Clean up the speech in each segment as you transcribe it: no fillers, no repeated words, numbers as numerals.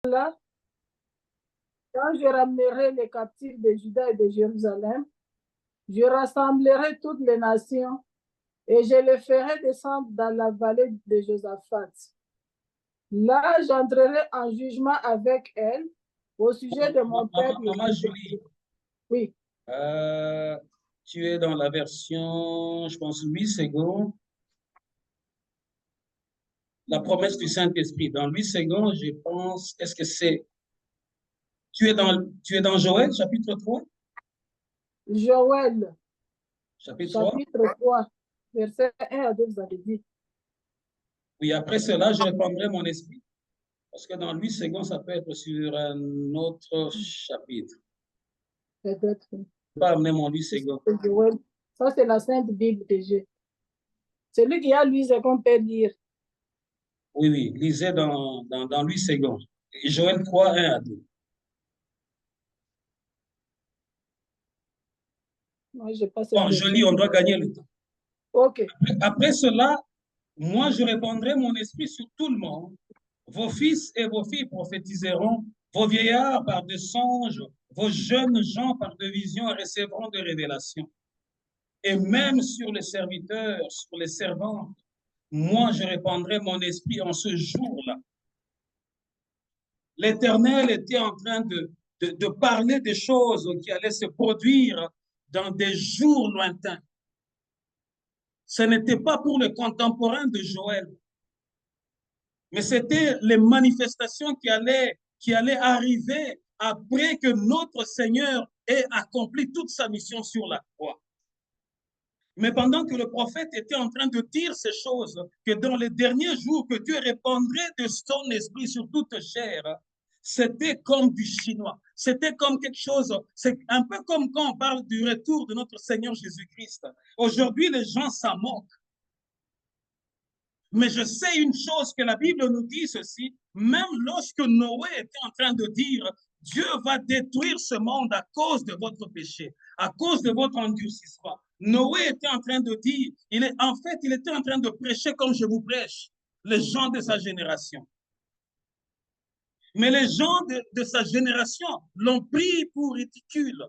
là, quand je ramènerai les captifs de Juda et de Jérusalem, je rassemblerai toutes les nations et je les ferai descendre dans la vallée de Josaphat. Là, j'entrerai en jugement avec elles au sujet de mon peuple. Maman Julie, oui. Tu es dans la version, je pense, Louis II. La promesse du Saint-Esprit. Dans Louis II, je pense, est-ce que c'est... Tu es dans Joël, chapitre 3? Joël, chapitre 3, chapitre 3, verset 1 à 2, vous avez dit. Oui, après cela, je répandrai mon esprit. Parce que dans Louis II, ça peut être sur un autre chapitre. Peut-être. Je ne peux pas amener mon Louis II. Ça, c'est la Sainte Bible de Dieu. Celui qui a lu, c'est qu'on peut lire. Oui, oui, lisez dans Louis II. Joël 3, 1 à 2. Moi, je passe Bon, je lis, on doit gagner le temps. OK. Après cela, moi, je répandrai mon esprit sur tout le monde. Vos fils et vos filles prophétiseront, vos vieillards par des songes, vos jeunes gens par des visions recevront des révélations. Et même sur les serviteurs, sur les servantes, moi, je répandrai mon esprit en ce jour-là. L'Éternel était en train de parler des choses qui allaient se produire dans des jours lointains. Ce n'était pas pour les contemporains de Joël, mais c'était les manifestations qui allaient arriver après que notre Seigneur ait accompli toute sa mission sur la croix. Mais pendant que le prophète était en train de dire ces choses, que dans les derniers jours, que Dieu répandrait de son esprit sur toute chair, c'était comme du chinois. C'était comme quelque chose, c'est un peu comme quand on parle du retour de notre Seigneur Jésus-Christ. Aujourd'hui, les gens s'en moquent. Mais je sais une chose que la Bible nous dit ceci, même lorsque Noé était en train de dire, Dieu va détruire ce monde à cause de votre péché, à cause de votre endurcissement. Noé était en train de dire, il était en train de prêcher comme je vous prêche, les gens de sa génération. Mais les gens de sa génération l'ont pris pour ridicule.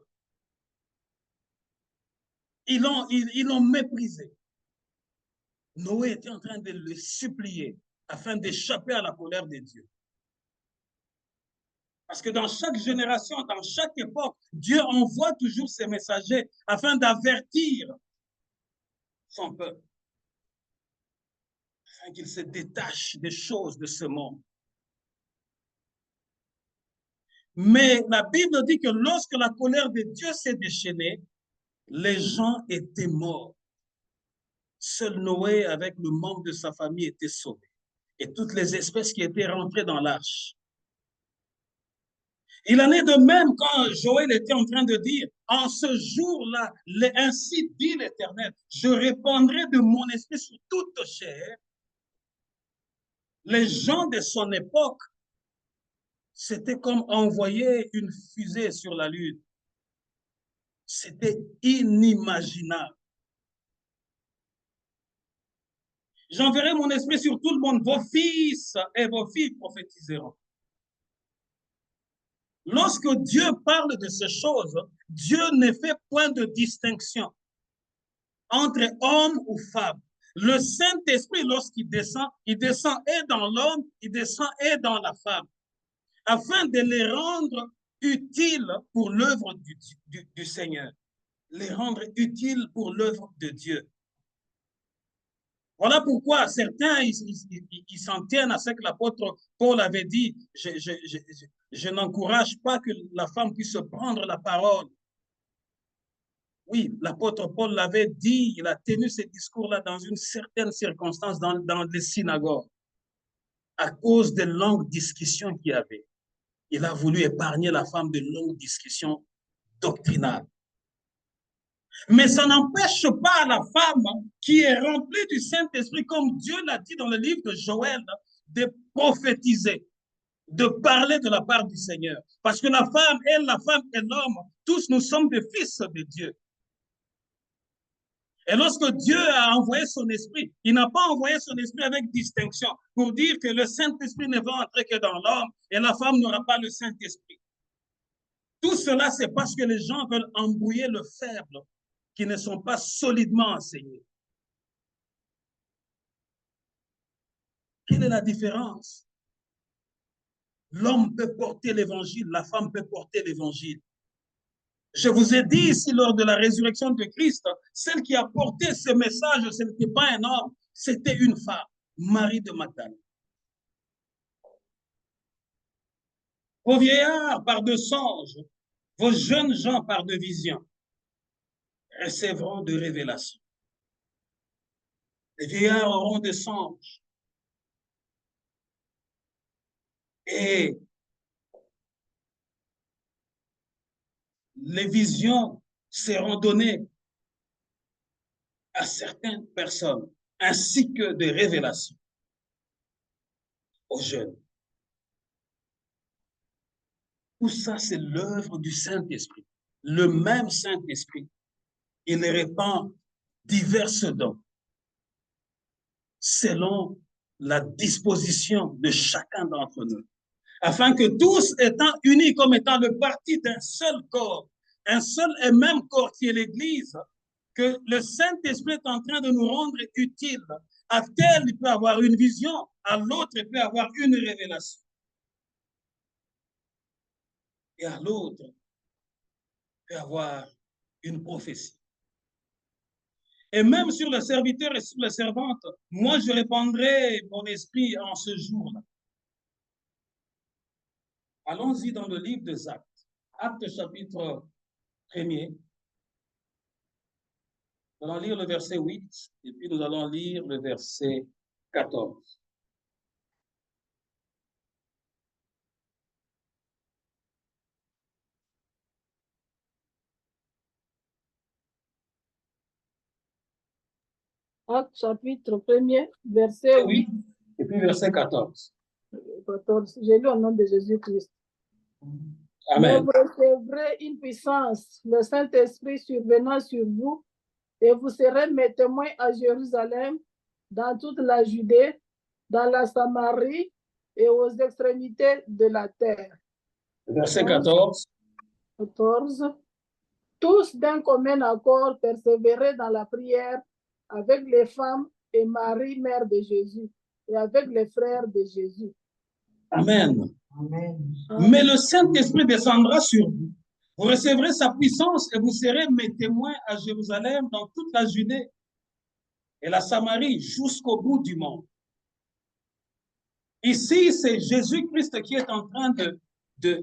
Ils l'ont méprisé. Noé était en train de le supplier afin d'échapper à la colère de Dieu. Parce que dans chaque génération, dans chaque époque, Dieu envoie toujours ses messagers afin d'avertir son peuple, afin qu'il se détache des choses de ce monde. Mais la Bible dit que lorsque la colère de Dieu s'est déchaînée, les gens étaient morts. Seul Noé, avec le membre de sa famille, était sauvé. Et toutes les espèces qui étaient rentrées dans l'arche. Il en est de même quand Joël était en train de dire, en ce jour-là, ainsi dit l'Éternel, je répandrai de mon esprit sur toute chair. Les gens de son époque, c'était comme envoyer une fusée sur la Lune. C'était inimaginable. J'enverrai mon esprit sur tout le monde. Vos fils et vos filles prophétiseront. Lorsque Dieu parle de ces choses, Dieu ne fait point de distinction entre homme ou femme. Le Saint-Esprit, lorsqu'il descend et dans l'homme, il descend et dans la femme, afin de les rendre utiles pour l'œuvre du Seigneur, les rendre utiles pour l'œuvre de Dieu. Voilà pourquoi certains, ils s'en tiennent à ce que l'apôtre Paul avait dit. Je n'encourage pas que la femme puisse prendre la parole. Oui, l'apôtre Paul l'avait dit, il a tenu ce discours-là dans une certaine circonstance dans les synagogues. À cause des longues discussions qu'il y avait, il a voulu épargner la femme de longues discussions doctrinales. Mais ça n'empêche pas la femme qui est remplie du Saint-Esprit, comme Dieu l'a dit dans le livre de Joël, de prophétiser, de parler de la part du Seigneur. Parce que la femme et l'homme, tous nous sommes des fils de Dieu. Et lorsque Dieu a envoyé son esprit, il n'a pas envoyé son esprit avec distinction pour dire que le Saint-Esprit ne va entrer que dans l'homme et la femme n'aura pas le Saint-Esprit. Tout cela, c'est parce que les gens veulent embrouiller le faible qui ne sont pas solidement enseignés. Quelle est la différence? L'homme peut porter l'évangile, la femme peut porter l'évangile. Je vous ai dit ici lors de la résurrection de Christ, celle qui a porté ce message, ce n'était pas un homme, c'était une femme, Marie de Magdala. Vos vieillards par de songes, vos jeunes gens par de visions recevront de révélations. Les vieillards auront des songes. Et les visions seront données à certaines personnes, ainsi que des révélations aux jeunes. Tout ça, c'est l'œuvre du Saint-Esprit. Le même Saint-Esprit, il répand diverses dons selon la disposition de chacun d'entre nous, afin que tous étant unis comme étant le parti d'un seul corps, un seul et même corps qui est l'Église, que le Saint-Esprit est en train de nous rendre utiles. À tel, il peut avoir une vision, à l'autre, il peut avoir une révélation. Et à l'autre, il peut avoir une prophétie. Et même sur le serviteur et sur la servante, moi, je répandrai mon esprit en ce jour-là. Allons-y dans le livre des Actes. Actes chapitre 1er. Nous allons lire le verset 8 et puis nous allons lire le verset 14. Acte chapitre 1er, verset 8. Et puis verset 14. 14. J'ai lu au nom de Jésus-Christ. Amen. Mais vous recevrez une puissance, le Saint-Esprit survenant sur vous, et vous serez mes témoins à Jérusalem, dans toute la Judée, dans la Samarie et aux extrémités de la terre. Verset 14. 14. Tous d'un commun accord persévéraient dans la prière avec les femmes et Marie, mère de Jésus, et avec les frères de Jésus. Amen. Amen. Mais le Saint-Esprit descendra sur vous. Vous recevrez sa puissance et vous serez mes témoins à Jérusalem, dans toute la Judée et la Samarie, jusqu'au bout du monde. Ici, c'est Jésus-Christ qui est en train de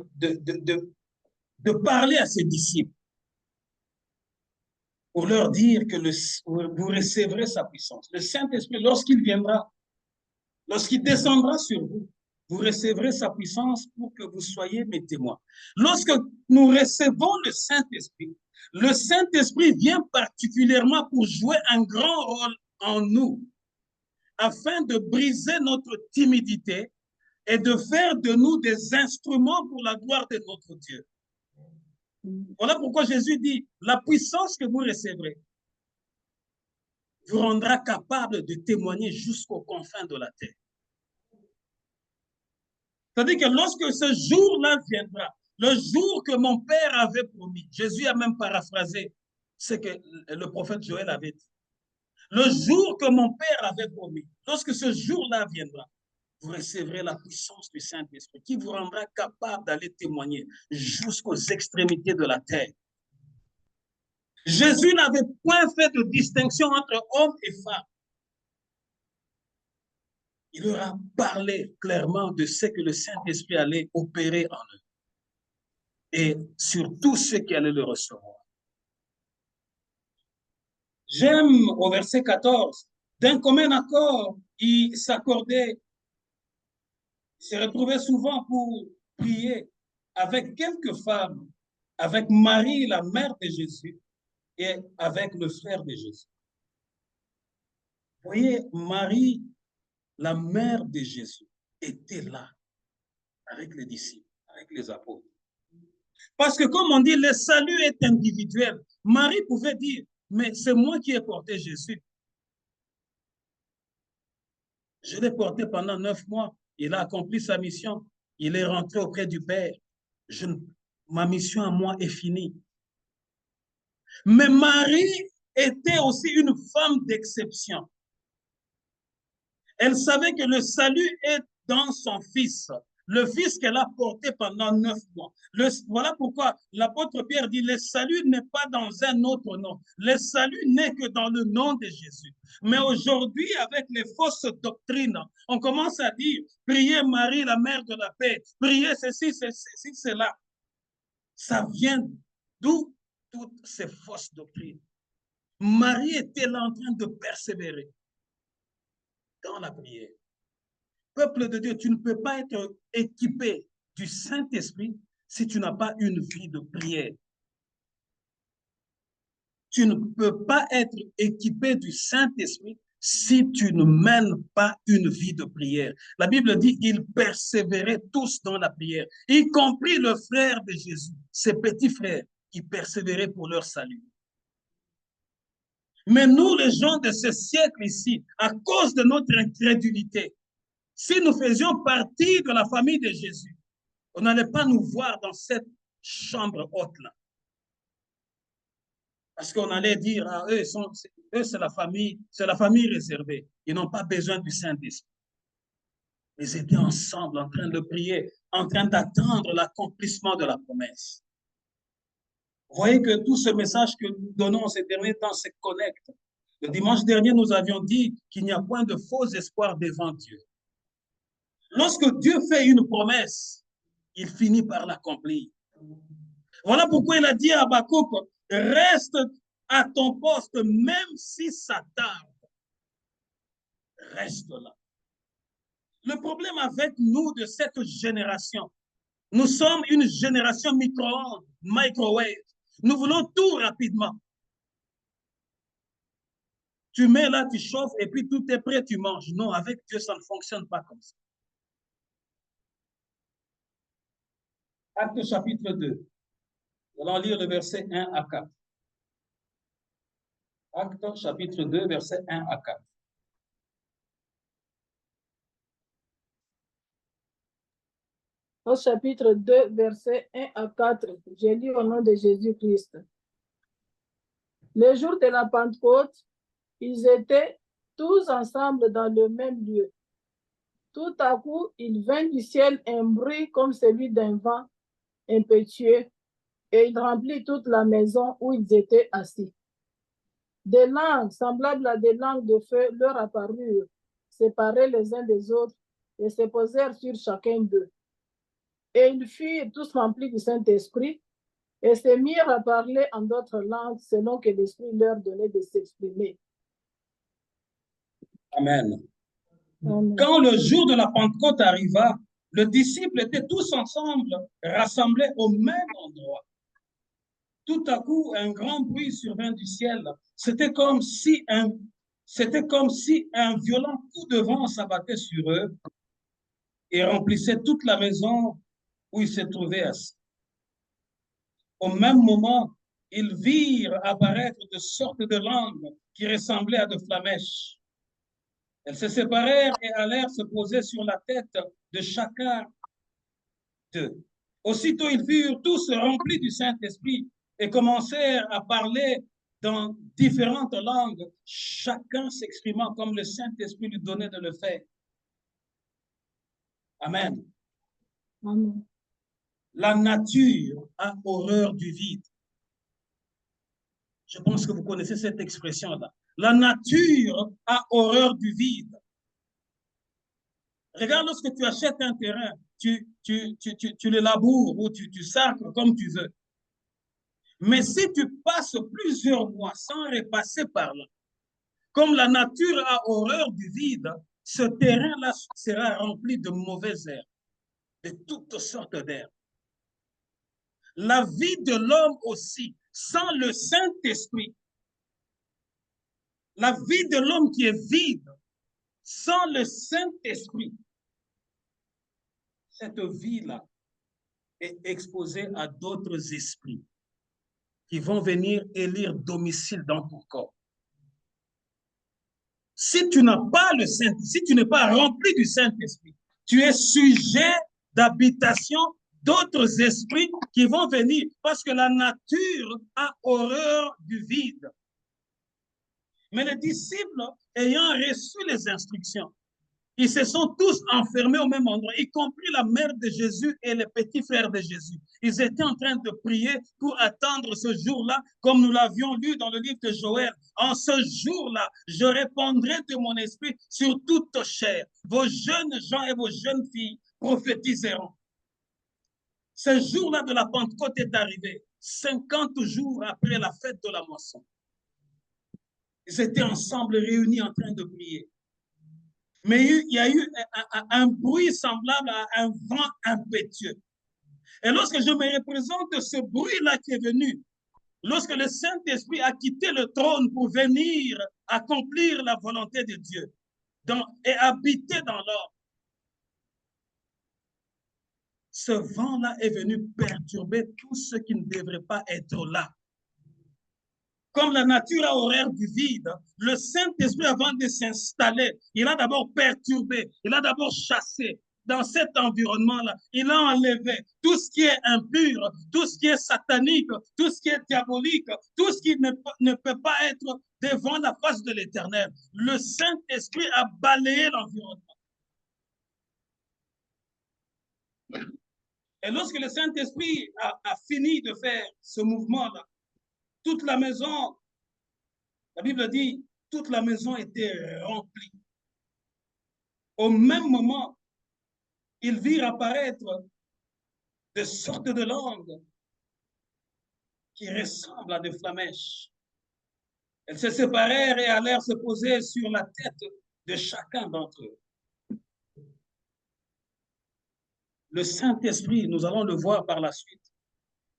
parler à ses disciples pour leur dire que vous recevrez sa puissance. Le Saint-Esprit, lorsqu'il viendra, lorsqu'il descendra sur vous, vous recevrez sa puissance pour que vous soyez mes témoins. Lorsque nous recevons le Saint-Esprit vient particulièrement pour jouer un grand rôle en nous, afin de briser notre timidité et de faire de nous des instruments pour la gloire de notre Dieu. Voilà pourquoi Jésus dit, la puissance que vous recevrez vous rendra capable de témoigner jusqu'aux confins de la terre. C'est-à-dire que lorsque ce jour-là viendra, le jour que mon Père avait promis, Jésus a même paraphrasé ce que le prophète Joël avait dit. Le jour que mon Père avait promis, lorsque ce jour-là viendra, vous recevrez la puissance du Saint-Esprit qui vous rendra capable d'aller témoigner jusqu'aux extrémités de la terre. Jésus n'avait point fait de distinction entre hommes et femmes. Il leur a parlé clairement de ce que le Saint-Esprit allait opérer en eux et sur tous ceux qui allaient le recevoir. J'aime au verset 14, d'un commun accord, ils s'accordaient, ils se retrouvaient souvent pour prier avec quelques femmes, avec Marie, la mère de Jésus, et avec le frère de Jésus. Vous voyez, Marie, la mère de Jésus, était là avec les disciples, avec les apôtres. Parce que comme on dit, le salut est individuel. Marie pouvait dire, mais c'est moi qui ai porté Jésus. Je l'ai porté pendant 9 mois. Il a accompli sa mission. Il est rentré auprès du Père. Ma mission à moi est finie. Mais Marie était aussi une femme d'exception. Elle savait que le salut est dans son Fils, le Fils qu'elle a porté pendant 9 mois. Voilà pourquoi l'apôtre Pierre dit, le salut n'est pas dans un autre nom. Le salut n'est que dans le nom de Jésus. Mais aujourd'hui, avec les fausses doctrines, on commence à dire, priez Marie, la mère de la paix, priez ceci, ceci, cela. Ça vient d'où toutes ces fausses doctrines. Marie était là en train de persévérer dans la prière. Peuple de Dieu, tu ne peux pas être équipé du Saint-Esprit si tu n'as pas une vie de prière. Tu ne peux pas être équipé du Saint-Esprit si tu ne mènes pas une vie de prière. La Bible dit qu'ils persévéraient tous dans la prière, y compris le frère de Jésus, ses petits frères qui persévéraient pour leur salut. Mais nous, les gens de ce siècle ici, à cause de notre incrédulité, si nous faisions partie de la famille de Jésus, on n'allait pas nous voir dans cette chambre haute-là. Parce qu'on allait dire, ah, eux, c'est la famille réservée. Ils n'ont pas besoin du Saint-Esprit. Ils étaient ensemble en train de prier, en train d'attendre l'accomplissement de la promesse. Vous voyez que tout ce message que nous donnons ces derniers temps se connecte. Le dimanche dernier, nous avions dit qu'il n'y a point de faux espoir devant Dieu. Lorsque Dieu fait une promesse, il finit par l'accomplir. Voilà pourquoi il a dit à Habakkuk, reste à ton poste, même si ça tarde. Reste là. Le problème avec nous de cette génération, nous sommes une génération micro-ondes, microwave. Nous voulons tout rapidement. Tu mets là, tu chauffes et puis tout est prêt, tu manges. Non, avec Dieu, ça ne fonctionne pas comme ça. Acte chapitre 2. Nous allons lire le verset 1 à 4. Acte chapitre 2, verset 1 à 4. Au chapitre 2, versets 1 à 4, j'ai lu au nom de Jésus-Christ. Le jour de la Pentecôte, ils étaient tous ensemble dans le même lieu. Tout à coup, il vint du ciel un bruit comme celui d'un vent impétueux, et il remplit toute la maison où ils étaient assis. Des langues semblables à des langues de feu leur apparurent, séparées les uns des autres, et se posèrent sur chacun d'eux. Et ils furent tous remplis du Saint-Esprit et se mirent à parler en d'autres langues selon que l'Esprit leur donnait de s'exprimer. Amen. Amen. Quand le jour de la Pentecôte arriva, les disciples étaient tous ensemble, rassemblés au même endroit. Tout à coup, un grand bruit survint du ciel. C'était comme si un violent coup de vent s'abattait sur eux et remplissait toute la maison où ils se trouvaient assis. Au même moment, ils virent apparaître de sortes de langues qui ressemblaient à de flamèches. Elles se séparèrent et allèrent se poser sur la tête de chacun d'eux. Aussitôt, ils furent tous remplis du Saint-Esprit et commencèrent à parler dans différentes langues, chacun s'exprimant comme le Saint-Esprit lui donnait de le faire. Amen. Amen. La nature a horreur du vide. Je pense que vous connaissez cette expression-là. La nature a horreur du vide. Regarde, lorsque tu achètes un terrain, tu le laboures ou tu sacres comme tu veux. Mais si tu passes plusieurs mois sans repasser par là, comme la nature a horreur du vide, ce terrain-là sera rempli de mauvaises herbes, de toutes sortes d'herbes. La vie de l'homme aussi, sans le Saint-Esprit, la vie de l'homme qui est vide, sans le Saint-Esprit, cette vie-là est exposée à d'autres esprits. qui vont venir élire domicile dans ton corps. Si tu n'as pas le Saint, si tu n'es pas rempli du Saint-Esprit, tu es sujet d'habitation d'autres esprits qui vont venir parce que la nature a horreur du vide. Mais les disciples, ayant reçu les instructions, ils se sont tous enfermés au même endroit, y compris la mère de Jésus et les petits frères de Jésus. Ils étaient en train de prier pour attendre ce jour-là, comme nous l'avions lu dans le livre de Joël. En ce jour-là, je répandrai de mon esprit sur toute chair. Vos jeunes gens et vos jeunes filles prophétiseront. Ce jour-là de la Pentecôte est arrivé, 50 jours après la fête de la moisson. Ils étaient ensemble réunis en train de prier. Mais il y a eu un bruit semblable à un vent impétueux. Et lorsque je me représente ce bruit-là qui est venu, lorsque le Saint-Esprit a quitté le trône pour venir accomplir la volonté de Dieu et habiter dans l'homme, ce vent-là est venu perturber tout ce qui ne devrait pas être là. Comme la nature a horreur du vide, le Saint-Esprit, avant de s'installer, il a d'abord perturbé, il a d'abord chassé. Dans cet environnement-là, il a enlevé tout ce qui est impur, tout ce qui est satanique, tout ce qui est diabolique, tout ce qui ne peut pas être devant la face de l'Éternel. Le Saint-Esprit a balayé l'environnement. Et lorsque le Saint-Esprit a fini de faire ce mouvement-là, toute la maison, la Bible dit, toute la maison était remplie. Au même moment, ils virent apparaître des sortes de langues qui ressemblent à des flamèches. Elles se séparèrent et allèrent se poser sur la tête de chacun d'entre eux. Le Saint-Esprit, nous allons le voir par la suite,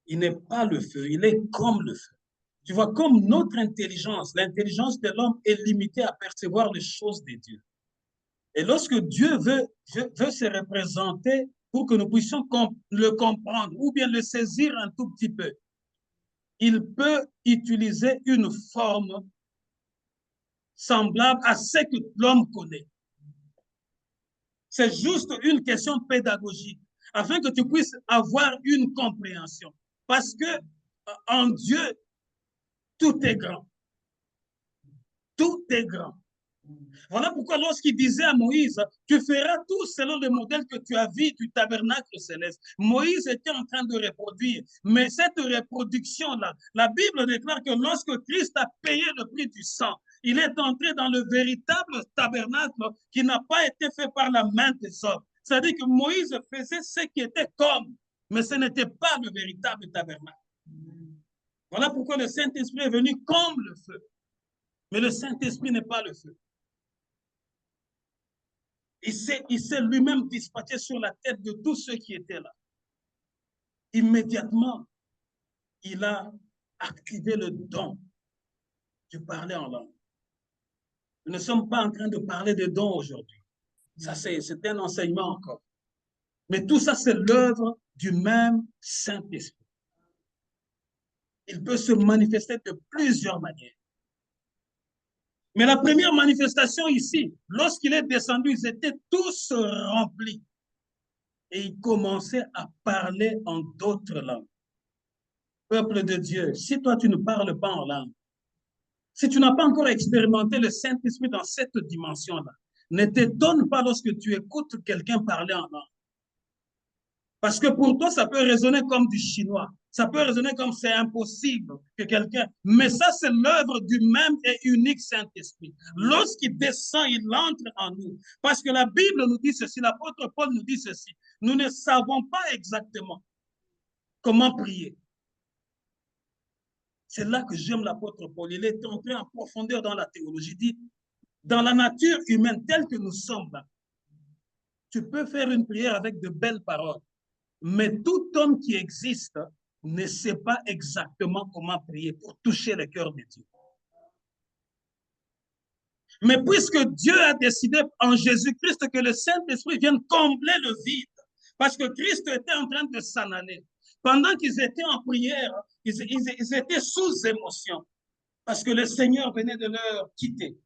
il n'est pas le feu, il est comme le feu. Tu vois, comme notre intelligence, l'intelligence de l'homme est limitée à percevoir les choses de Dieu. Et lorsque Dieu veut se représenter pour que nous puissions le comprendre ou bien le saisir un tout petit peu, il peut utiliser une forme semblable à ce que l'homme connaît. C'est juste une question pédagogique, afin que tu puisses avoir une compréhension. Parce que en Dieu, tout est grand. Tout est grand. Voilà pourquoi lorsqu'il disait à Moïse, tu feras tout selon le modèle que tu as vu du tabernacle céleste. Moïse était en train de reproduire. Mais cette reproduction-là, la Bible déclare que lorsque Christ a payé le prix du sang, il est entré dans le véritable tabernacle qui n'a pas été fait par la main des hommes. C'est-à-dire que Moïse faisait ce qui était comme, mais ce n'était pas le véritable tabernacle. Voilà pourquoi le Saint-Esprit est venu comme le feu. Mais le Saint-Esprit n'est pas le feu. Il s'est lui-même dispatché sur la tête de tous ceux qui étaient là. Immédiatement, il a activé le don de parler en langue. Nous ne sommes pas en train de parler de dons aujourd'hui. Ça, c'est un enseignement encore. Mais tout ça, c'est l'œuvre du même Saint-Esprit. Il peut se manifester de plusieurs manières. Mais la première manifestation ici, lorsqu'il est descendu, ils étaient tous remplis. Et ils commençaient à parler en d'autres langues. Peuple de Dieu, si toi tu ne parles pas en langue, si tu n'as pas encore expérimenté le Saint-Esprit dans cette dimension-là, ne t'étonne pas lorsque tu écoutes quelqu'un parler en langue. Parce que pour toi, ça peut résonner comme du chinois. Ça peut résonner comme c'est impossible que quelqu'un... Mais ça, c'est l'œuvre du même et unique Saint-Esprit. Lorsqu'il descend, il entre en nous. Parce que la Bible nous dit ceci, l'apôtre Paul nous dit ceci. Nous ne savons pas exactement comment prier. C'est là que j'aime l'apôtre Paul. Il est entré en profondeur dans la théologie. Il dit, dans la nature humaine telle que nous sommes là, tu peux faire une prière avec de belles paroles. Mais tout homme qui existe ne sait pas exactement comment prier pour toucher le cœur de Dieu. Mais puisque Dieu a décidé en Jésus-Christ que le Saint-Esprit vienne combler le vide, parce que Christ était en train de s'en aller, Pendant qu'ils étaient en prière, ils étaient sous émotion parce que le Seigneur venait de leur quitter.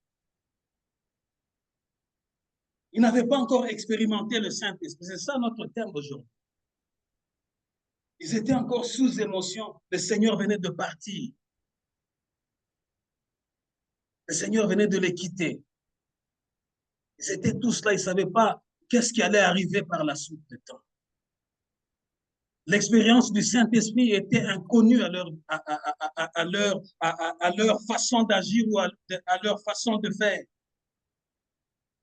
Ils n'avaient pas encore expérimenté le Saint-Esprit. C'est ça notre thème aujourd'hui. Ils étaient encore sous émotion. Le Seigneur venait de partir. Le Seigneur venait de les quitter. Ils étaient tous là, ils ne savaient pas qu'est-ce qui allait arriver par la suite du temps. L'expérience du Saint-Esprit était inconnue à leur façon d'agir ou à leur façon de faire.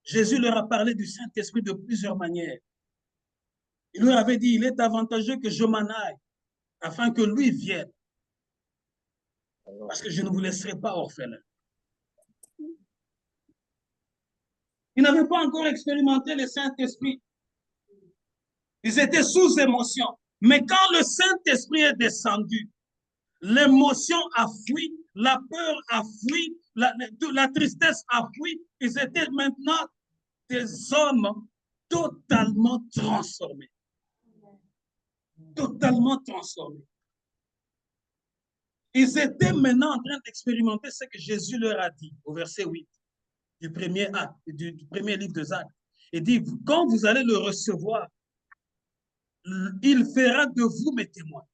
Jésus leur a parlé du Saint-Esprit de plusieurs manières. Il leur avait dit, il est avantageux que je m'en aille, afin que lui vienne, parce que je ne vous laisserai pas orphelins. Ils n'avaient pas encore expérimenté le Saint-Esprit. Ils étaient sous émotion. Mais quand le Saint-Esprit est descendu, l'émotion a fui, la peur a fui, la tristesse a fui. Ils étaient maintenant des hommes totalement transformés. Totalement transformés. Ils étaient maintenant en train d'expérimenter ce que Jésus leur a dit au verset 8 du premier acte, du premier livre des Actes. Il dit, quand vous allez le recevoir, il fera de vous mes témoins.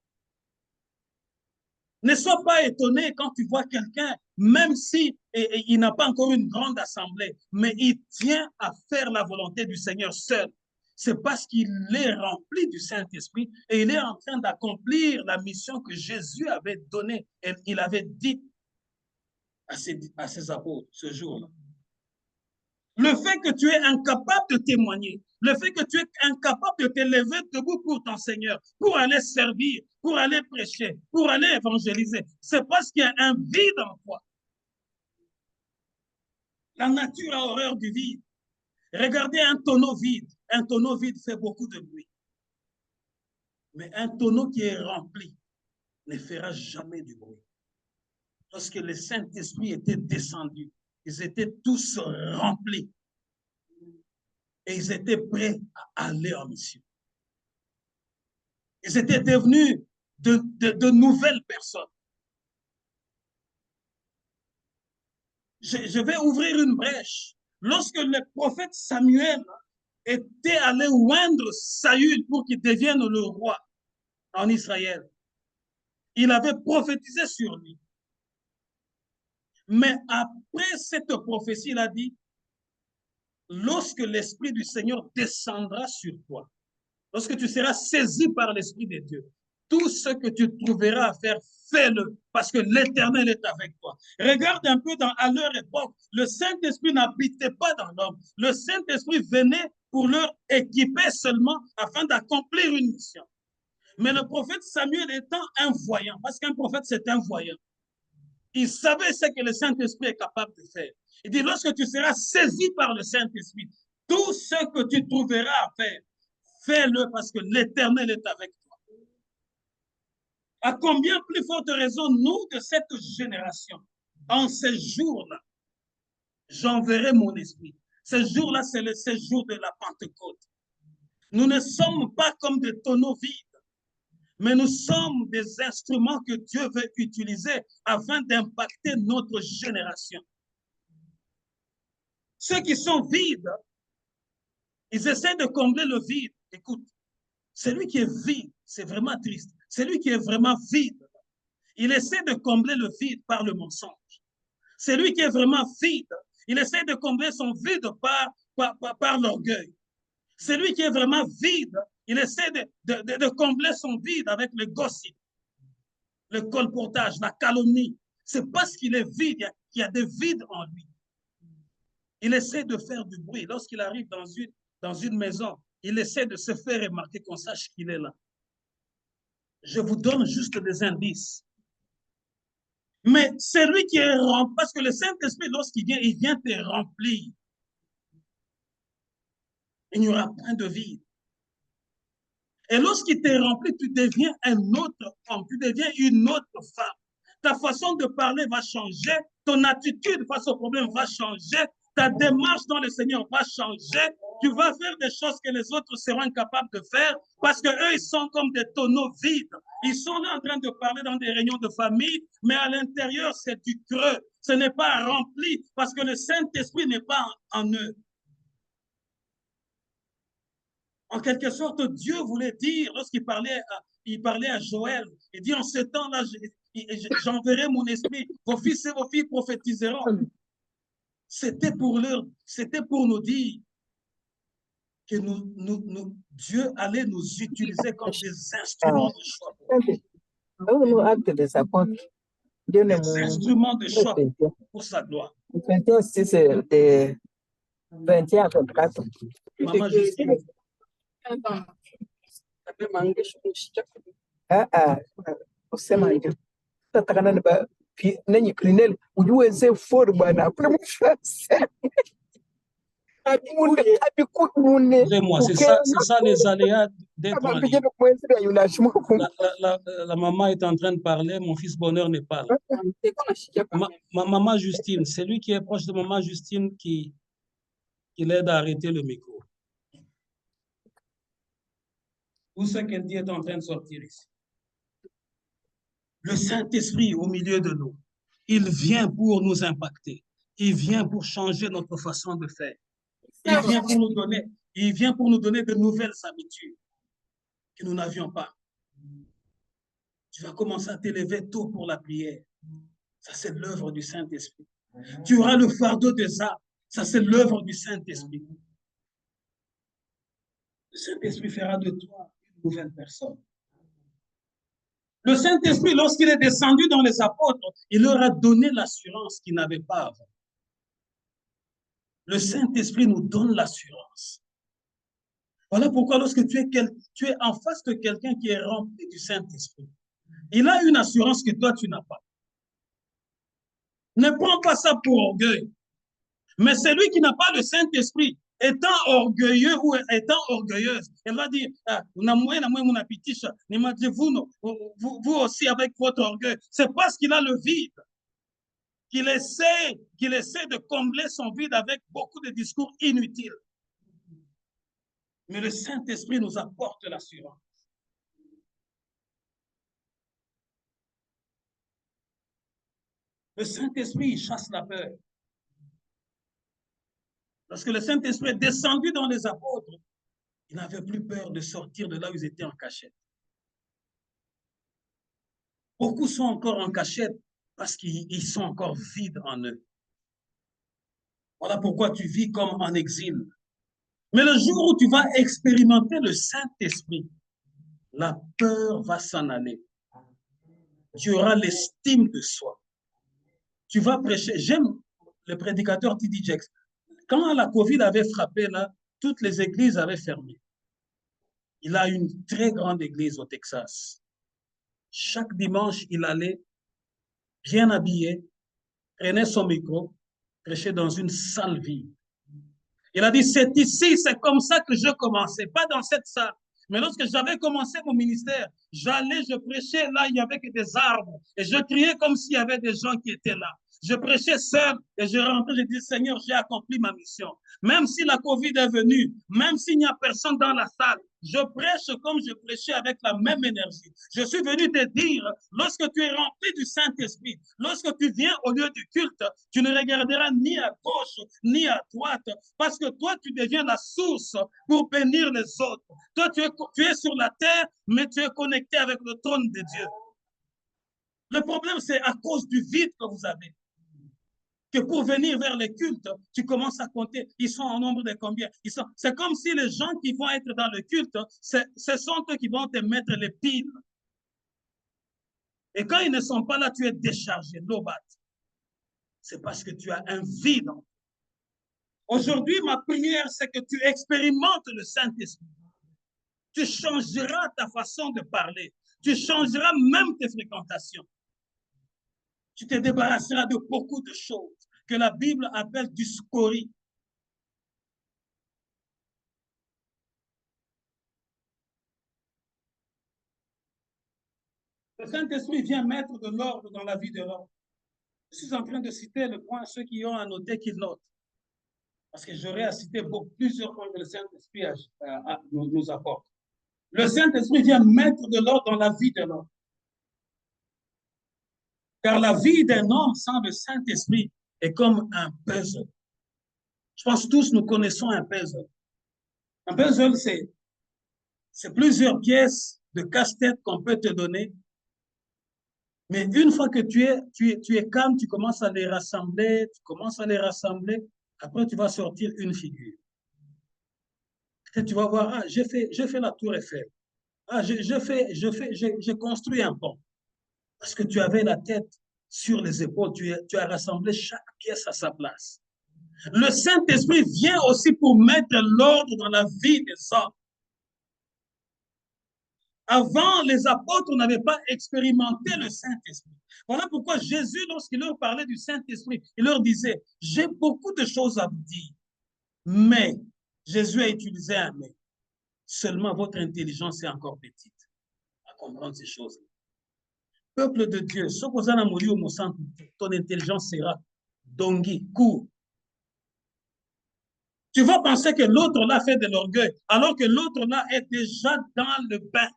Ne sois pas étonné quand tu vois quelqu'un, même si il n'a pas encore une grande assemblée, mais il tient à faire la volonté du Seigneur seul. C'est parce qu'il est rempli du Saint-Esprit et il est en train d'accomplir la mission que Jésus avait donnée et il avait dit à ses apôtres ce jour-là. Le fait que tu es incapable de témoigner, le fait que tu es incapable de te lever debout pour ton Seigneur, pour aller servir, pour aller prêcher, pour aller évangéliser, c'est parce qu'il y a un vide en toi. La nature a horreur du vide. Regardez un tonneau vide. Un tonneau vide fait beaucoup de bruit. Mais un tonneau qui est rempli ne fera jamais du bruit. Lorsque le Saint-Esprit était descendu, ils étaient tous remplis. Et ils étaient prêts à aller en mission. Ils étaient devenus de nouvelles personnes. Je vais ouvrir une brèche. Lorsque le prophète Samuel était allé oindre Saül pour qu'il devienne le roi en Israël, il avait prophétisé sur lui. Mais après cette prophétie, il a dit, lorsque l'Esprit du Seigneur descendra sur toi, lorsque tu seras saisi par l'Esprit de Dieu, tout ce que tu trouveras à faire, fais-le, parce que l'Éternel est avec toi. Regarde un peu à leur époque, le Saint-Esprit n'habitait pas dans l'homme. Le Saint-Esprit venait pour leur équiper seulement afin d'accomplir une mission. Mais le prophète Samuel étant un voyant, parce qu'un prophète c'est un voyant, il savait ce que le Saint-Esprit est capable de faire. Il dit, lorsque tu seras saisi par le Saint-Esprit, tout ce que tu trouveras à faire, fais-le parce que l'Éternel est avec toi. À combien plus forte raison, nous, de cette génération, en ces jours-là, j'enverrai mon esprit. Ce jour-là, c'est le séjour de la Pentecôte. Nous ne sommes pas comme des tonneaux vides, mais nous sommes des instruments que Dieu veut utiliser afin d'impacter notre génération. Ceux qui sont vides, ils essaient de combler le vide. Écoute, celui qui est vide, c'est vraiment triste. Celui qui est vraiment vide, il essaie de combler le vide par le mensonge. Celui qui est vraiment vide, il essaie de combler son vide par l'orgueil. Celui qui est vraiment vide, il essaie de combler son vide avec le gossip, le colportage, la calomnie. C'est parce qu'il est vide qu'il y a des vides en lui. Il essaie de faire du bruit. Lorsqu'il arrive dans une maison, il essaie de se faire remarquer qu'on sache qu'il est là. Je vous donne juste des indices. Mais celui qui est rempli, parce que le Saint-Esprit, lorsqu'il vient, il vient te remplir. Il n'y aura point de vide. Et lorsqu'il t'est rempli, tu deviens un autre homme, tu deviens une autre femme. Ta façon de parler va changer, ton attitude face au problème va changer, Ta démarche dans le Seigneur va changer. Tu vas faire des choses que les autres seront incapables de faire parce qu'eux, ils sont comme des tonneaux vides. Ils sont là en train de parler dans des réunions de famille, mais à l'intérieur, c'est du creux. Ce n'est pas rempli parce que le Saint-Esprit n'est pas en eux. En quelque sorte, Dieu voulait dire, lorsqu'il parlait à Joël, il dit, en ce temps-là, j'enverrai mon esprit, vos fils et vos filles prophétiseront. C'était pour nous dire que Dieu allait nous utiliser comme des instruments de choix. Des instruments de choix pour sa gloire. Maman Justine. Excusez-moi, c'est ça les aléas d'être en ligne. La maman est en train de parler, mon fils Bonheur n'est pas là. Ma maman Justine, c'est lui qui est proche de maman Justine qui l'aide à arrêter le micro. Tout ce qu'elle dit est en train de sortir ici. Le Saint-Esprit au milieu de nous, il vient pour nous impacter. Il vient pour changer notre façon de faire. Il vient pour nous donner de nouvelles habitudes que nous n'avions pas. Tu vas commencer à t'élever tôt pour la prière. Ça, c'est l'œuvre du Saint-Esprit. Tu auras le fardeau des âmes. Ça, c'est l'œuvre du Saint-Esprit. Le Saint-Esprit fera de toi une nouvelle personne. Le Saint-Esprit, lorsqu'il est descendu dans les apôtres, il leur a donné l'assurance qu'ils n'avaient pas avant. Le Saint-Esprit nous donne l'assurance. Voilà pourquoi lorsque tu es en face de quelqu'un qui est rempli du Saint-Esprit, il a une assurance que toi, tu n'as pas. Ne prends pas ça pour orgueil. Mais celui qui n'a pas le Saint-Esprit, étant orgueilleux ou étant orgueilleuse, elle va dire, vous aussi avec votre orgueil. C'est parce qu'il a le vide qu'il essaie de combler son vide avec beaucoup de discours inutiles. Mais le Saint-Esprit nous apporte l'assurance. Le Saint-Esprit, il chasse la peur. Lorsque le Saint-Esprit est descendu dans les apôtres, ils n'avaient plus peur de sortir de là où ils étaient en cachette. Beaucoup sont encore en cachette parce qu'ils sont encore vides en eux. Voilà pourquoi tu vis comme en exil. Mais le jour où tu vas expérimenter le Saint-Esprit, la peur va s'en aller. Tu auras l'estime de soi. Tu vas prêcher. J'aime le prédicateur T.D. Jakes. Quand la COVID avait frappé, là, toutes les églises avaient fermé. Il a une très grande église au Texas. Chaque dimanche, il allait bien habillé, prenait son micro, prêchait dans une salle vide. Il a dit, c'est ici, c'est comme ça que je commençais, pas dans cette salle. Mais lorsque j'avais commencé mon ministère, j'allais, je prêchais, là, il n'y avait que des arbres. Et je criais comme s'il y avait des gens qui étaient là. Je prêchais seul et je rentrais, je dis, Seigneur, j'ai accompli ma mission. Même si la COVID est venue, même s'il n'y a personne dans la salle, je prêche comme je prêchais avec la même énergie. Je suis venu te dire, lorsque tu es rempli du Saint-Esprit, lorsque tu viens au lieu du culte, tu ne regarderas ni à gauche, ni à droite, parce que toi, tu deviens la source pour bénir les autres. Toi, tu es sur la terre, mais tu es connecté avec le trône de Dieu. Le problème, c'est à cause du vide que vous avez. Que pour venir vers les cultes, tu commences à compter, ils sont en nombre de combien? C'est comme si les gens qui vont être dans le culte, ce sont eux qui vont te mettre les piles. Et quand ils ne sont pas là, tu es déchargé, lobat. C'est parce que tu as un vide. Aujourd'hui, ma prière, c'est que tu expérimentes le Saint-Esprit. Tu changeras ta façon de parler. Tu changeras même tes fréquentations. Tu te débarrasseras de beaucoup de choses que la Bible appelle du scorie. Le Saint-Esprit vient mettre de l'ordre dans la vie de l'homme. Je suis en train de citer le point, ceux qui ont à noter qu'ils notent. Parce que j'aurais à citer plusieurs points que le Saint-Esprit nous apporte. Le Saint-Esprit vient mettre de l'ordre dans la vie de l'homme. Car la vie d'un homme sans le Saint-Esprit est comme un puzzle. Je pense tous nous connaissons un puzzle. Un puzzle, c'est plusieurs pièces de casse-tête qu'on peut te donner. Mais une fois que tu es calme, tu commences à les rassembler, après tu vas sortir une figure. Et tu vas voir, ah, j'ai fait la tour Eiffel. Ah, j'ai construit un pont. Parce que tu avais la tête sur les épaules, tu as rassemblé chaque pièce à sa place. Le Saint-Esprit vient aussi pour mettre l'ordre dans la vie des hommes. Avant, les apôtres n'avaient pas expérimenté le Saint-Esprit. Voilà pourquoi Jésus, lorsqu'il leur parlait du Saint-Esprit, il leur disait, j'ai beaucoup de choses à vous dire, mais Jésus a utilisé un mais. Seulement votre intelligence est encore petite à comprendre ces choses. Peuple de Dieu, ce que vous avez mouru au centre, ton intelligence sera dongi, court. Tu vas penser que l'autre là fait de l'orgueil, alors que l'autre là est déjà dans le bain.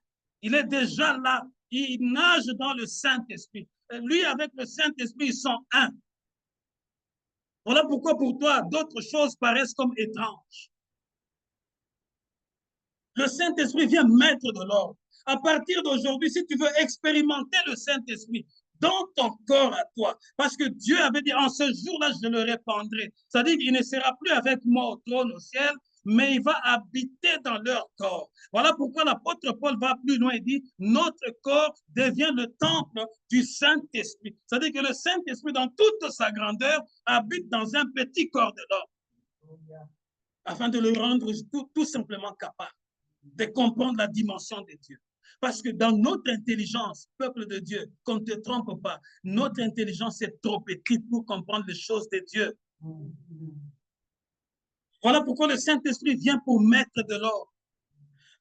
Il est déjà là. Il nage dans le Saint-Esprit. Lui, avec le Saint-Esprit, ils sont un. Voilà pourquoi pour toi, d'autres choses paraissent comme étranges. Le Saint-Esprit vient mettre de l'ordre. À partir d'aujourd'hui, si tu veux expérimenter le Saint-Esprit dans ton corps à toi, parce que Dieu avait dit, en ce jour-là, je le répandrai. C'est-à-dire qu'il ne sera plus avec moi au trône au ciel, mais il va habiter dans leur corps. Voilà pourquoi l'apôtre Paul va plus loin et dit, notre corps devient le temple du Saint-Esprit. C'est-à-dire que le Saint-Esprit, dans toute sa grandeur, habite dans un petit corps de l'homme, afin de le rendre tout simplement capable de comprendre la dimension de Dieu. Parce que dans notre intelligence, peuple de Dieu, qu'on ne te trompe pas, notre intelligence est trop petite pour comprendre les choses de Dieu. Voilà pourquoi le Saint-Esprit vient pour mettre de l'ordre.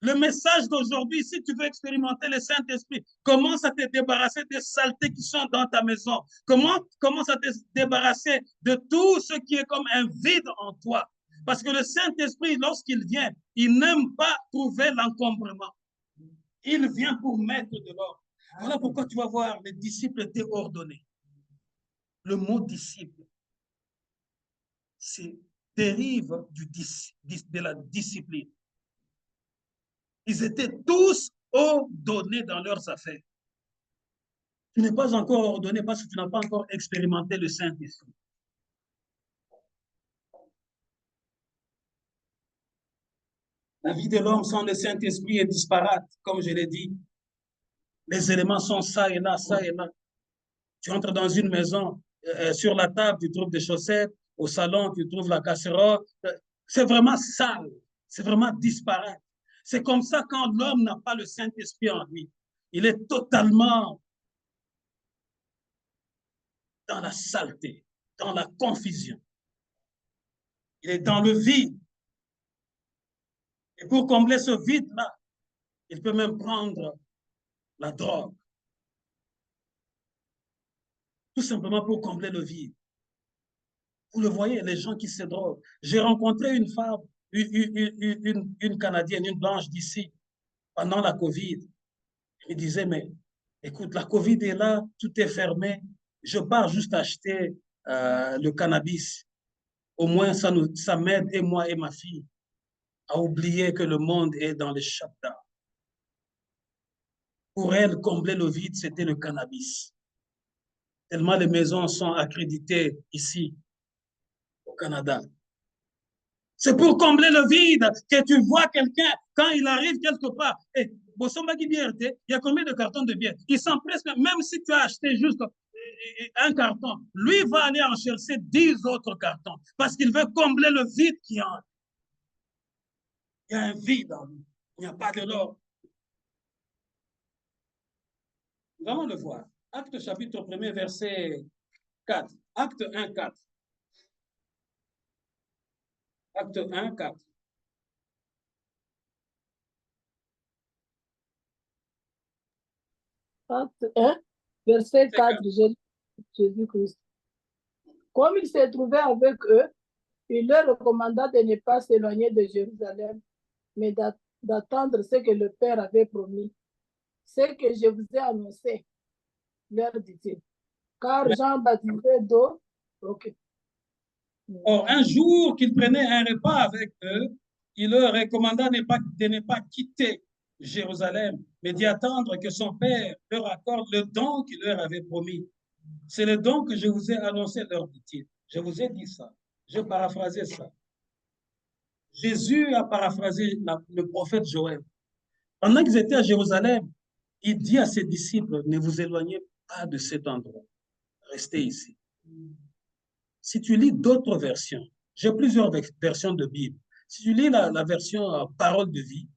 Le message d'aujourd'hui, si tu veux expérimenter le Saint-Esprit, commence à te débarrasser des saletés qui sont dans ta maison. Commence à te débarrasser de tout ce qui est comme un vide en toi. Parce que le Saint-Esprit, lorsqu'il vient, il n'aime pas trouver l'encombrement. Il vient pour mettre de l'ordre. Voilà pourquoi tu vas voir, les disciples étaient ordonnés. Le mot disciple, c'est dérive de la discipline. Ils étaient tous ordonnés dans leurs affaires. Tu n'es pas encore ordonné parce que tu n'as pas encore expérimenté le Saint-Esprit. La vie de l'homme sans le Saint-Esprit est disparate, comme je l'ai dit. Les éléments sont ça et là, ça et là. Tu entres dans une maison, sur la table, tu trouves des chaussettes, au salon, tu trouves la casserole. C'est vraiment sale, c'est vraiment disparate. C'est comme ça quand l'homme n'a pas le Saint-Esprit en lui. Il est totalement dans la saleté, dans la confusion. Il est dans le vide. Et pour combler ce vide-là, il peut même prendre la drogue. Tout simplement pour combler le vide. Vous le voyez, les gens qui se droguent. J'ai rencontré une femme, une Canadienne, une blanche d'ici, pendant la COVID. Elle me disait, mais écoute, la COVID est là, tout est fermé. Je pars juste acheter le cannabis. Au moins, ça m'aide, et moi et ma fille, à oublier que le monde est dans le shutdown. Pour elle, combler le vide, c'était le cannabis. Tellement les maisons sont accréditées ici, au Canada. C'est pour combler le vide que tu vois quelqu'un, quand il arrive quelque part, et il y a combien de cartons de bière? Ils sont presque, même si tu as acheté juste un carton, lui va aller en chercher 10 autres cartons parce qu'il veut combler le vide qu'il y a. Il y a un vide en lui. Il n'y a pas de l'ordre. Nous allons le voir. Acte chapitre 1er, verset 4. Acte 1, 4. Acte 1, 4. Acte 1, verset 4, Jésus-Christ. Comme il s'est trouvé avec eux, Il leur recommanda de ne pas s'éloigner de Jérusalem, mais d'attendre ce que le Père avait promis. Ce que je vous ai annoncé, leur dit-il. Car Jean baptisait d'eau. Ok. Or, un jour qu'il prenait un repas avec eux, il leur recommanda de ne pas quitter Jérusalem, mais d'y attendre que son Père leur accorde le don qu'il leur avait promis. C'est le don que je vous ai annoncé, leur dit-il. Je vous ai dit ça. Je paraphrasais ça. Jésus a paraphrasé le prophète Joël. Pendant qu'ils étaient à Jérusalem, il dit à ses disciples, ne vous éloignez pas de cet endroit. Restez ici. Si tu lis d'autres versions, j'ai plusieurs versions de Bible. Si tu lis la version Parole de vie,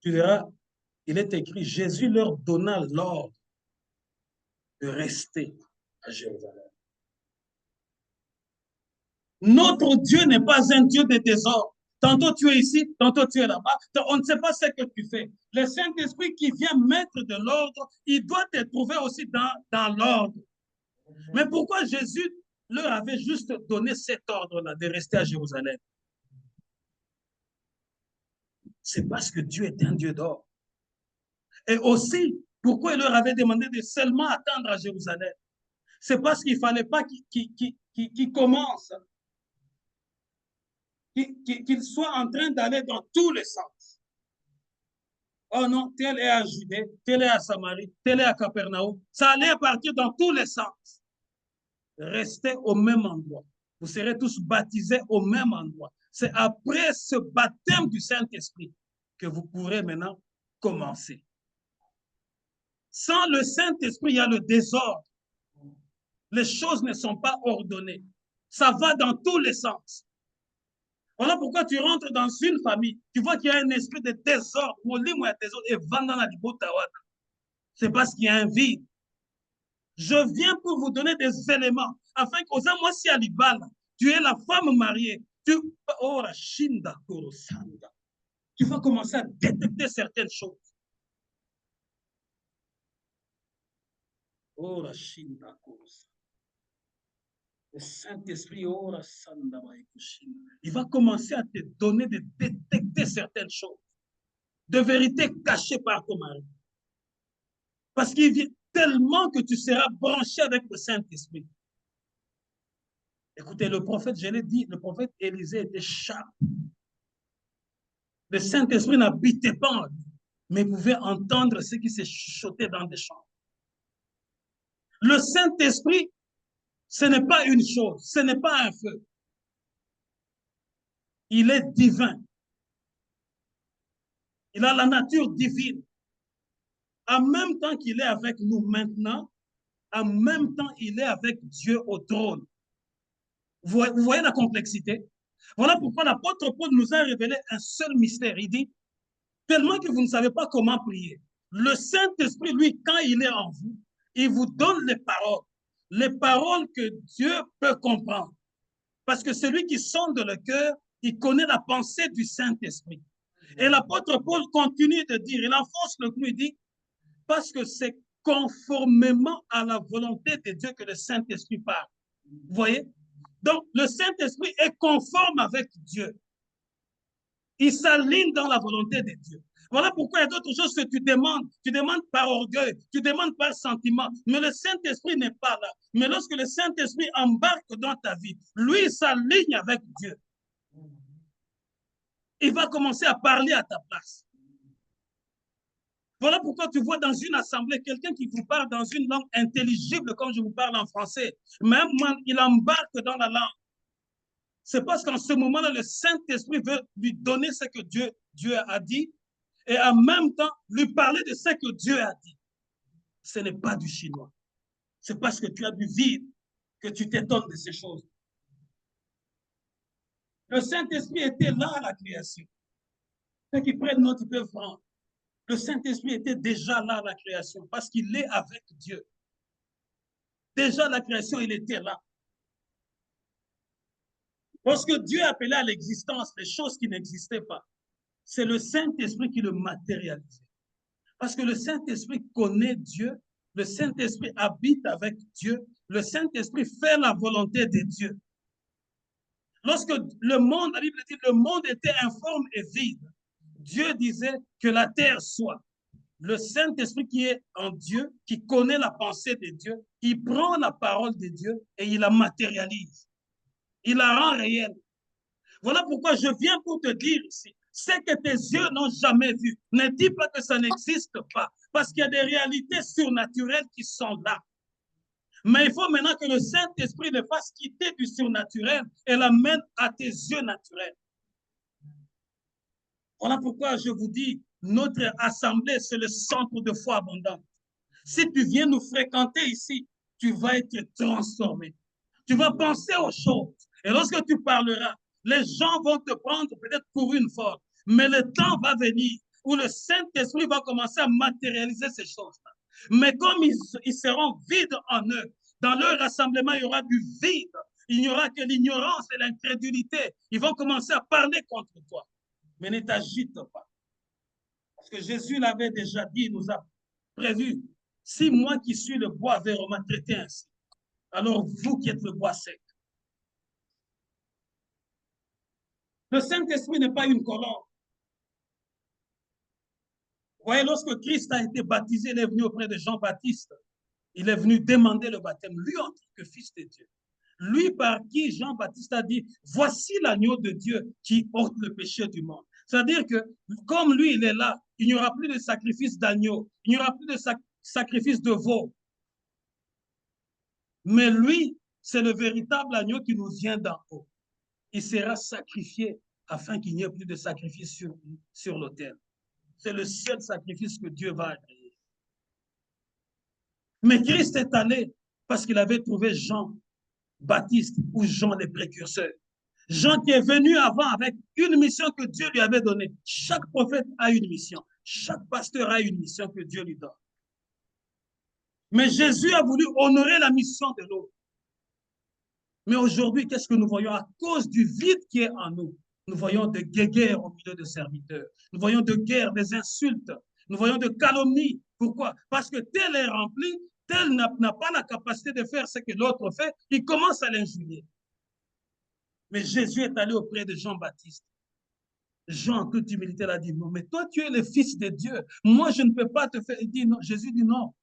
tu verras, il est écrit, Jésus leur donna l'ordre de rester à Jérusalem. Notre Dieu n'est pas un Dieu de désordre. Tantôt tu es ici, tantôt tu es là-bas. On ne sait pas ce que tu fais. Le Saint-Esprit qui vient mettre de l'ordre, il doit te trouver aussi dans l'ordre. Mais pourquoi Jésus leur avait juste donné cet ordre-là de rester à Jérusalem? C'est parce que Dieu est un Dieu d'ordre. Et aussi, pourquoi il leur avait demandé de seulement attendre à Jérusalem? C'est parce qu'il ne fallait pas qu'ils commencent, qu'ils soient en train d'aller dans tous les sens. Oh non, tel est à Judée, tel est à Samarie, tel est à Capernaum. Ça allait partir dans tous les sens. Restez au même endroit. Vous serez tous baptisés au même endroit. C'est après ce baptême du Saint-Esprit que vous pourrez maintenant commencer. Sans le Saint-Esprit, il y a le désordre. Les choses ne sont pas ordonnées. Ça va dans tous les sens. Voilà pourquoi tu rentres dans une famille, tu vois qu'il y a un esprit de désordre, c'est parce qu'il y a un vide. Je viens pour vous donner des éléments, afin que moi, si Alibal, tu es la femme mariée, tu vas commencer à détecter certaines choses. Le Saint-Esprit, il va commencer à te donner de détecter certaines choses, de vérités cachées par ton mari. Parce qu'il vient tellement que tu seras branché avec le Saint-Esprit. Écoutez, le prophète, je l'ai dit, le prophète Élisée était sharp. Le Saint-Esprit n'habitait pas en lui, mais pouvait entendre ce qui s'est chuchoté dans des champs. Le Saint-Esprit, ce n'est pas une chose, ce n'est pas un feu. Il est divin. Il a la nature divine. En même temps qu'il est avec nous maintenant, en même temps, il est avec Dieu au trône. Vous voyez la complexité? Voilà pourquoi l'apôtre Paul nous a révélé un seul mystère. Il dit, tellement que vous ne savez pas comment prier. Le Saint-Esprit, lui, quand il est en vous, il vous donne les paroles que Dieu peut comprendre. Parce que celui qui sonde le cœur, il connaît la pensée du Saint-Esprit. Et l'apôtre Paul continue de dire, il enfonce le clou, il dit, parce que c'est conformément à la volonté de Dieu que le Saint-Esprit parle. Vous voyez? Donc, le Saint-Esprit est conforme avec Dieu. Il s'aligne dans la volonté de Dieu. Voilà pourquoi il y a d'autres choses que tu demandes par orgueil, tu demandes par sentiment, mais le Saint-Esprit n'est pas là. Mais lorsque le Saint-Esprit embarque dans ta vie, lui s'aligne avec Dieu. Il va commencer à parler à ta place. Voilà pourquoi tu vois dans une assemblée quelqu'un qui vous parle dans une langue intelligible comme je vous parle en français. Même il embarque dans la langue. C'est parce qu'en ce moment-là, le Saint-Esprit veut lui donner ce que Dieu a dit et en même temps lui parler de ce que Dieu a dit. Ce n'est pas du chinois. C'est parce que tu as du vide que tu t'étonnes de ces choses. Le Saint-Esprit était là à la création. Ceux qui prennent note, ils peuvent prendre. Le Saint-Esprit était déjà là à la création parce qu'il est avec Dieu. Déjà à la création, il était là. Lorsque Dieu appelait à l'existence les choses qui n'existaient pas, c'est le Saint-Esprit qui le matérialisait. Parce que le Saint-Esprit connaît Dieu, le Saint-Esprit habite avec Dieu, le Saint-Esprit fait la volonté de Dieu. Lorsque le monde, la Bible dit, le monde était informe et vide, Dieu disait que la terre soit. Le Saint-Esprit qui est en Dieu, qui connaît la pensée de Dieu, il prend la parole de Dieu et il la matérialise. Il la rend réelle. Voilà pourquoi je viens pour te dire ici, ce que tes yeux n'ont jamais vu. Ne dis pas que ça n'existe pas, parce qu'il y a des réalités surnaturelles qui sont là. Mais il faut maintenant que le Saint-Esprit le fasse quitter du surnaturel et l'amène à tes yeux naturels. Voilà pourquoi je vous dis, notre assemblée, c'est le centre de foi abondante. Si tu viens nous fréquenter ici, tu vas être transformé. Tu vas penser aux choses. Et lorsque tu parleras, les gens vont te prendre peut-être pour une force. Mais le temps va venir où le Saint-Esprit va commencer à matérialiser ces choses-là. Mais comme ils seront vides en eux, dans leur rassemblement, il y aura du vide. Il n'y aura que l'ignorance et l'incrédulité. Ils vont commencer à parler contre toi. Mais ne t'agite pas. Parce que Jésus l'avait déjà dit, il nous a prévu. Si moi qui suis le bois vert, on m'a traité ainsi, alors vous qui êtes le bois sec. Le Saint-Esprit n'est pas une colombe. Vous voyez, lorsque Christ a été baptisé, il est venu auprès de Jean-Baptiste. Il est venu demander le baptême, lui en tant que fils de Dieu. Lui par qui Jean-Baptiste a dit, voici l'agneau de Dieu qui ôte le péché du monde. C'est-à-dire que comme lui, il est là, il n'y aura plus de sacrifice d'agneau, il n'y aura plus de sacrifice de veau. Mais lui, c'est le véritable agneau qui nous vient d'en haut. Il sera sacrifié afin qu'il n'y ait plus de sacrifice sur l'autel. C'est le seul sacrifice que Dieu va agréer. Mais Christ est allé parce qu'il avait trouvé Jean-Baptiste ou Jean les précurseurs. Jean qui est venu avant avec une mission que Dieu lui avait donnée. Chaque prophète a une mission. Chaque pasteur a une mission que Dieu lui donne. Mais Jésus a voulu honorer la mission de l'autre. Mais aujourd'hui, qu'est-ce que nous voyons? À cause du vide qui est en nous, nous voyons des guéguerres au milieu de serviteurs. Nous voyons de guerres, des insultes. Nous voyons de calomnies. Pourquoi? Parce que tel est rempli, tel n'a pas la capacité de faire ce que l'autre fait, il commence à l'injurier. Mais Jésus est allé auprès de Jean-Baptiste. Jean, en toute humilité, l'a dit, non, mais toi, tu es le Fils de Dieu. Moi, je ne peux pas te faire. Il dit, non. Jésus dit, non.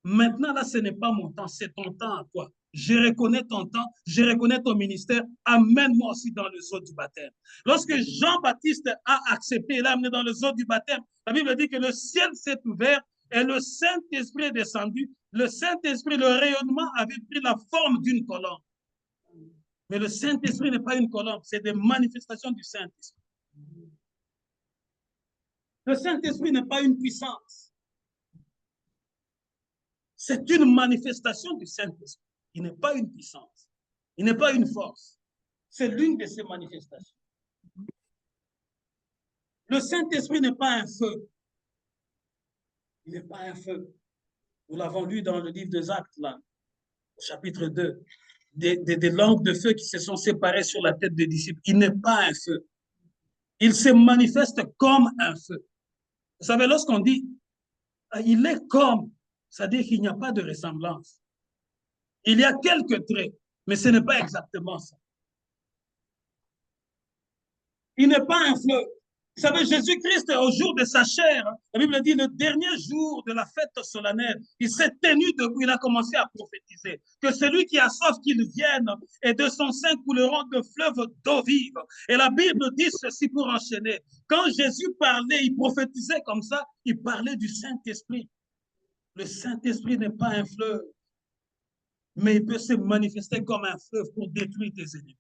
Maintenant, là, ce n'est pas mon temps, c'est ton temps à toi. Je reconnais ton temps, je reconnais ton ministère. Amène-moi aussi dans le eaux du baptême. Lorsque Jean-Baptiste a accepté et l'a amené dans le eaux du baptême, la Bible dit que le ciel s'est ouvert et le Saint-Esprit est descendu. Le Saint-Esprit, le rayonnement avait pris la forme d'une colombe. Mais le Saint-Esprit n'est pas une colombe, c'est des manifestations du Saint-Esprit. Le Saint-Esprit n'est pas une puissance. C'est une manifestation du Saint-Esprit. Il n'est pas une puissance. Il n'est pas une force. C'est l'une de ces manifestations. Le Saint-Esprit n'est pas un feu. Il n'est pas un feu. Nous l'avons lu dans le livre des Actes, là, au chapitre 2. Des langues de feu qui se sont séparées sur la tête des disciples. Il n'est pas un feu. Il se manifeste comme un feu. Vous savez, lorsqu'on dit il est comme, c'est-à-dire qu'il n'y a pas de ressemblance. Il y a quelques traits, mais ce n'est pas exactement ça. Il n'est pas un fleuve. Vous savez, Jésus-Christ, au jour de sa chair, la Bible dit, le dernier jour de la fête solennelle, il s'est tenu debout, il a commencé à prophétiser que celui qui a soif qu'il vienne et de son sein couleront de fleuves d'eau vive. Et la Bible dit ceci pour enchaîner. Quand Jésus parlait, il prophétisait comme ça, il parlait du Saint-Esprit. Le Saint-Esprit n'est pas un fleuve, mais il peut se manifester comme un fleuve pour détruire tes ennemis.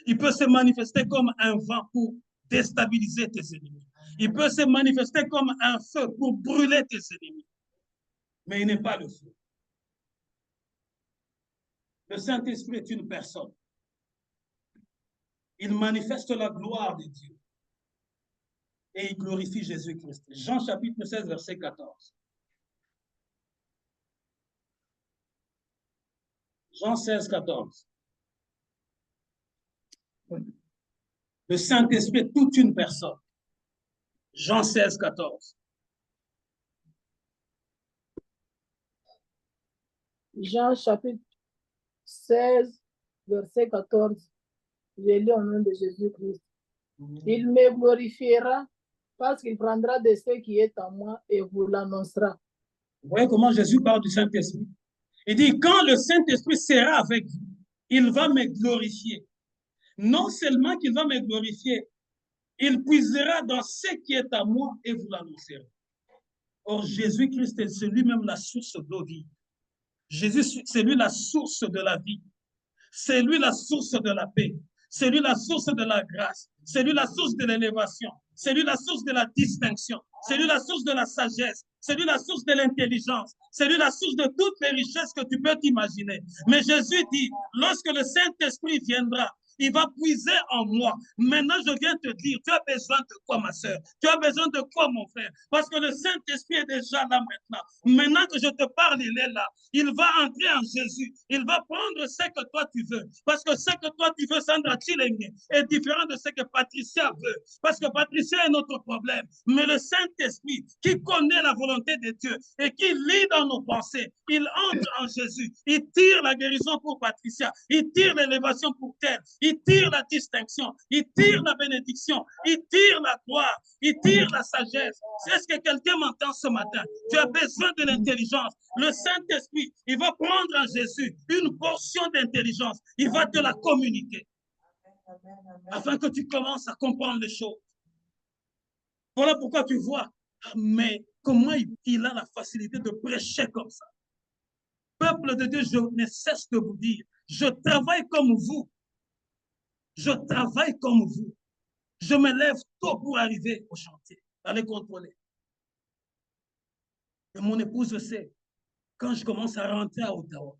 Il peut se manifester comme un vent pour déstabiliser tes ennemis. Il peut se manifester comme un feu pour brûler tes ennemis. Mais il n'est pas le feu. Le Saint-Esprit est une personne. Il manifeste la gloire de Dieu. Et il glorifie Jésus-Christ. Jean chapitre 16, verset 14. Jean 16, 14. Le Saint-Esprit est toute une personne. Jean 16, 14. Jean chapitre 16, verset 14. Je lis au nom de Jésus-Christ. Il me glorifiera parce qu'il prendra de ce qui est en moi et vous l'annoncera. Vous voyez comment Jésus parle du Saint-Esprit? Il dit, quand le Saint-Esprit sera avec vous, il va me glorifier. Non seulement qu'il va me glorifier, il puisera dans ce qui est à moi et vous l'annoncera. Or, Jésus-Christ, c'est lui-même la source d'eau vive. Jésus, c'est lui la source de la vie. C'est lui la source de la paix. C'est lui la source de la grâce. C'est lui la source de l'élévation. C'est lui la source de la distinction. C'est lui la source de la sagesse. C'est lui la source de l'intelligence. C'est lui la source de toutes les richesses que tu peux t'imaginer. Mais Jésus dit, lorsque le Saint-Esprit viendra, il va puiser en moi. Maintenant, je viens te dire, tu as besoin de quoi, ma soeur? Tu as besoin de quoi, mon frère? Parce que le Saint-Esprit est déjà là maintenant. Maintenant que je te parle, il est là. Il va entrer en Jésus. Il va prendre ce que toi tu veux. Parce que ce que toi tu veux, Sandra Chilenge, est différent de ce que Patricia veut. Parce que Patricia est notre problème. Mais le Saint-Esprit, qui connaît la volonté de Dieu et qui lit dans nos pensées, il entre en Jésus. Il tire la guérison pour Patricia. Il tire l'élévation pour Terre. Il tire la distinction. Il tire la bénédiction. Il tire la gloire. Il tire la sagesse. Est-ce que quelqu'un m'entend ce matin? Tu as besoin de l'intelligence. Le Saint-Esprit, il va prendre en Jésus une portion d'intelligence. Il va te la communiquer. Afin que tu commences à comprendre les choses. Voilà pourquoi tu vois, mais comment il a la facilité de prêcher comme ça. Peuple de Dieu, je ne cesse de vous dire, je travaille comme vous. Je travaille comme vous. Je me lève tôt pour arriver au chantier, aller contrôler. Et mon épouse sait, quand je commence à rentrer à Ottawa,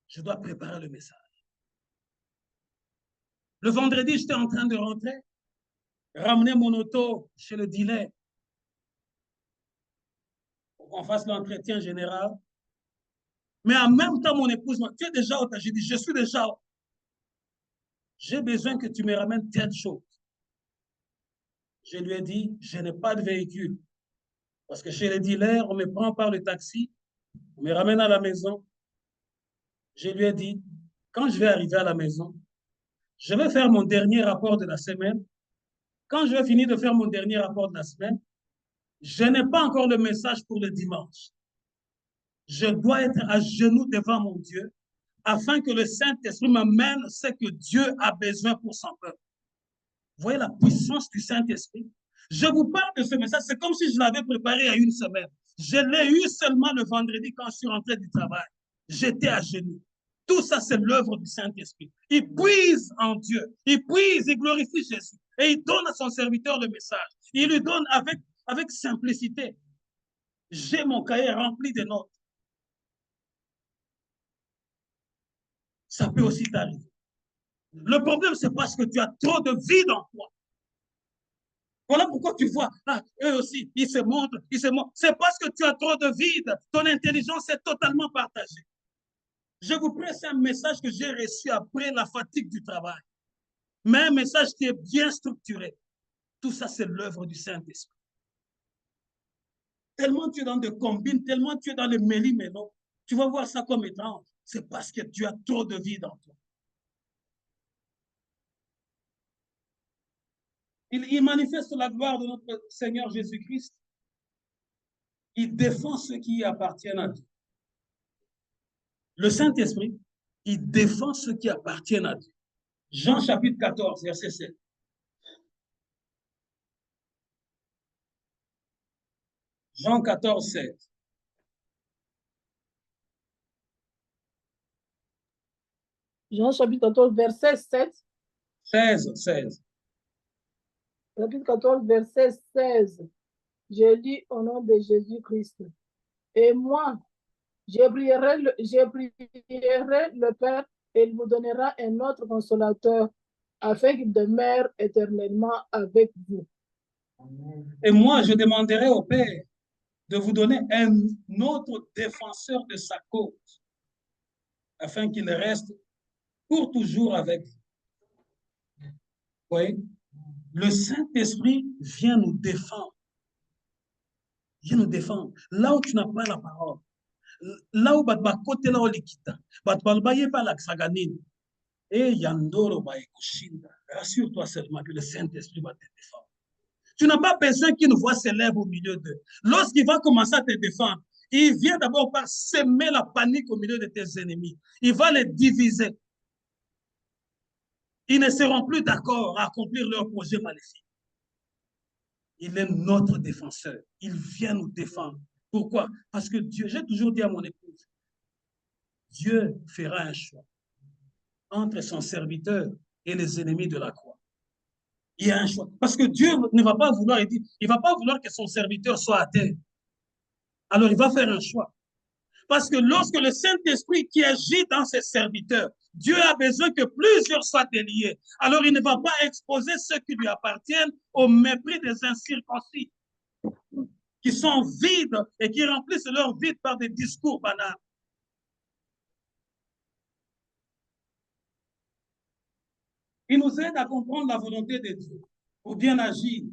je dois préparer le message. Le vendredi, j'étais en train de rentrer, ramener mon auto chez le dealer pour qu'on fasse l'entretien général. Mais en même temps, mon épouse m'a dit, tu es déjà au J'ai dit, je suis déjà au. J'ai besoin que tu me ramènes telle chose. Je lui ai dit, je n'ai pas de véhicule. Parce que chez les dealers, on me prend par le taxi, on me ramène à la maison. Je lui ai dit, quand je vais arriver à la maison, je vais faire mon dernier rapport de la semaine. Quand je vais finir de faire mon dernier rapport de la semaine, je n'ai pas encore le message pour le dimanche. Je dois être à genoux devant mon Dieu afin que le Saint-Esprit m'amène ce que Dieu a besoin pour son peuple. Vous voyez la puissance du Saint-Esprit? Je vous parle de ce message, c'est comme si je l'avais préparé il y a une semaine. Je l'ai eu seulement le vendredi quand je suis rentré du travail. J'étais à genoux. Tout ça, c'est l'œuvre du Saint-Esprit. Il puise en Dieu. Il puise, il glorifie Jésus. Et il donne à son serviteur le message. Il lui donne avec simplicité. J'ai mon cahier rempli de notes. Ça peut aussi t'arriver. Le problème, c'est parce que tu as trop de vide en toi. Voilà pourquoi tu vois, eux aussi, ils se montrent. C'est parce que tu as trop de vide. Ton intelligence est totalement partagée. Je vous presse un message que j'ai reçu après la fatigue du travail. Mais un message qui est bien structuré. Tout ça, c'est l'œuvre du Saint-Esprit. Tellement tu es dans des combines, tellement tu es dans les méli-mélo, tu vas voir ça comme étrange. C'est parce que tu as trop de vide en toi. Il manifeste la gloire de notre Seigneur Jésus-Christ. Il défend ceux qui appartiennent à Dieu. Le Saint-Esprit, il défend ceux qui appartiennent à Dieu. Jean chapitre 14, verset 7. Jean 14, 7. Jean chapitre 14, verset 7. 16. Chapitre 14, verset 16. Je lis au nom de Jésus-Christ. Et moi, je prierai le Père et il vous donnera un autre consolateur afin qu'il demeure éternellement avec vous. Et moi, je demanderai au Père de vous donner un autre défenseur de sa cause afin qu'il reste pour toujours avec vous. Oui. Le Saint-Esprit vient nous défendre. Vient nous défendre. Là où tu n'as pas la parole, là où côté là où l'équita, pas la saganine. Et Yandoro Baekushinda, rassure-toi seulement que le Saint-Esprit va te défendre. Tu n'as pas besoin qu'une voix s'élève au milieu d'eux. Lorsqu'il va commencer à te défendre, il vient d'abord par semer la panique au milieu de tes ennemis. Il va les diviser. Ils ne seront plus d'accord à accomplir leur projet maléfique. Il est notre défenseur. Il vient nous défendre. Pourquoi? Parce que Dieu, j'ai toujours dit à mon épouse, Dieu fera un choix entre son serviteur et les ennemis de la croix. Il y a un choix. Parce que Dieu ne va pas vouloir, il va pas vouloir que son serviteur soit à terre. Alors il va faire un choix. Parce que lorsque le Saint-Esprit qui agit dans ses serviteurs, Dieu a besoin que plusieurs soient déliés. Alors il ne va pas exposer ceux qui lui appartiennent au mépris des incirconcis, qui sont vides et qui remplissent leur vide par des discours banals. Il nous aide à comprendre la volonté de Dieu pour bien agir.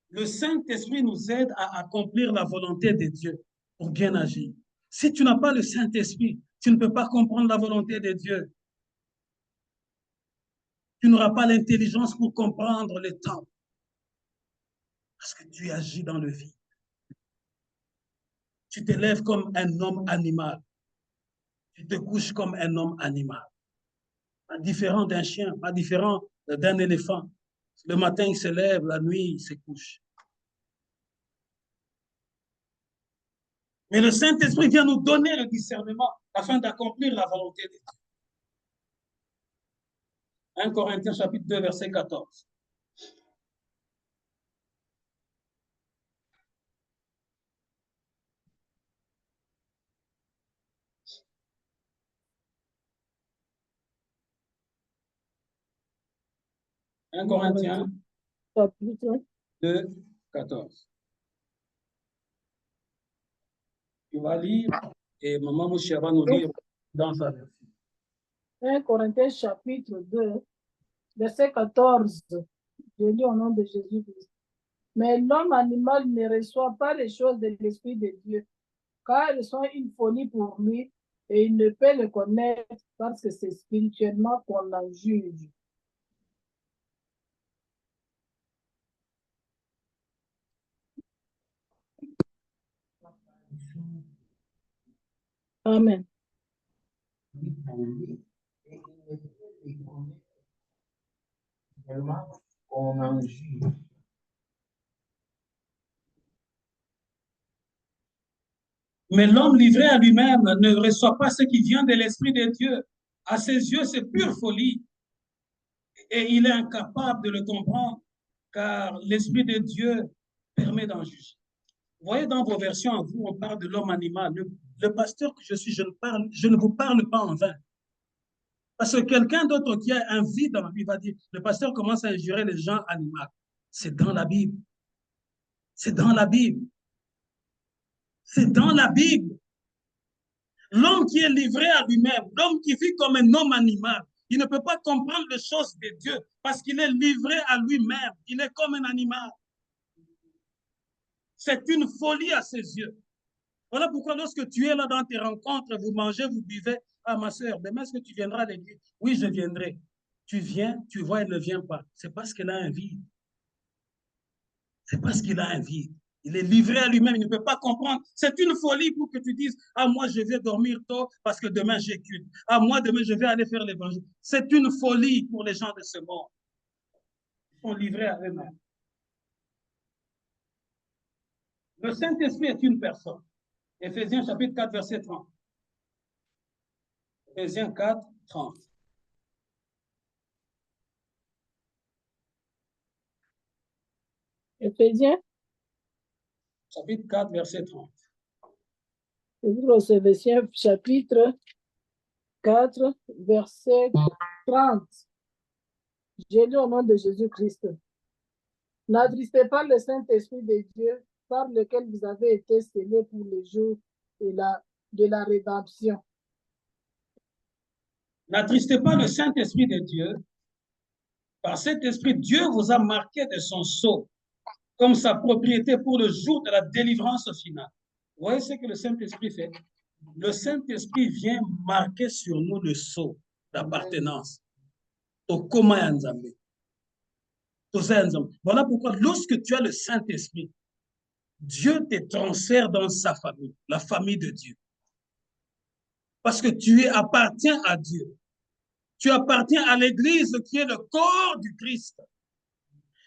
Le Saint-Esprit nous aide à accomplir la volonté de Dieu pour bien agir. Si tu n'as pas le Saint-Esprit, tu ne peux pas comprendre la volonté de Dieu. Tu n'auras pas l'intelligence pour comprendre le temps. Parce que tu agis dans le vide. Tu te lèves comme un homme animal. Tu te couches comme un homme animal. Pas différent d'un chien, pas différent d'un éléphant. Le matin, il se lève, la nuit, il se couche. Mais le Saint-Esprit vient nous donner le discernement afin d'accomplir la volonté de Dieu. 1 Corinthiens chapitre 2, verset 14. Un Corinthiens chapitre 2, 14. Tu vas lire et Maman Mouchia va nous lire dans sa version. 1 Corinthiens chapitre 2, verset 14. Je lis au nom de Jésus-Christ. Mais l'homme animal ne reçoit pas les choses de l'Esprit de Dieu, car elles sont une folie pour lui, et il ne peut le connaître parce que c'est spirituellement qu'on en juge. Amen. On en juge. Mais l'homme livré à lui-même ne reçoit pas ce qui vient de l'Esprit de Dieu. À ses yeux, c'est pure folie. Et il est incapable de le comprendre, car l'Esprit de Dieu permet d'en juger. Vous voyez, dans vos versions, à vous, on parle de l'homme animal. Le pasteur que je suis, je ne vous parle pas en vain. Parce que quelqu'un d'autre qui a un vide dans la vie va dire, le pasteur commence à injurer les gens animaux. C'est dans la Bible. C'est dans la Bible. C'est dans la Bible. L'homme qui est livré à lui-même, l'homme qui vit comme un homme animal, il ne peut pas comprendre les choses de Dieu parce qu'il est livré à lui-même. Il est comme un animal. C'est une folie à ses yeux. Voilà pourquoi lorsque tu es là dans tes rencontres, vous mangez, vous buvez, ah ma soeur, demain est-ce que tu viendras à l'église? Oui, je viendrai. Tu viens, tu vois, elle ne vient pas. C'est parce qu'elle a un vide. C'est parce qu'il a un vide. Il est livré à lui-même, il ne peut pas comprendre. C'est une folie pour que tu dises, ah moi je vais dormir tôt parce que demain j'ai culte. Ah moi demain je vais aller faire l'évangile. C'est une folie pour les gens de ce monde. Ils sont livrés à eux-mêmes. Le Saint-Esprit est une personne. Éphésiens chapitre 4, verset 30. Éphésiens 4, 30. Éphésiens Chapitre 4, verset 30. Éphésiens chapitre 4, verset 30. Je lis au nom de Jésus-Christ. N'attristez pas le Saint-Esprit de Dieu par lequel vous avez été scellés pour le jour de la rédemption. N'attristez pas le Saint-Esprit de Dieu. Par cet esprit, Dieu vous a marqué de son sceau comme sa propriété pour le jour de la délivrance finale. Vous voyez ce que le Saint-Esprit fait? Le Saint-Esprit vient marquer sur nous le sceau d'appartenance. Au Koma ya Nzambe. Voilà pourquoi lorsque tu as le Saint-Esprit, Dieu te transfère dans sa famille, la famille de Dieu. Parce que tu appartiens à Dieu. Tu appartiens à l'Église qui est le corps du Christ.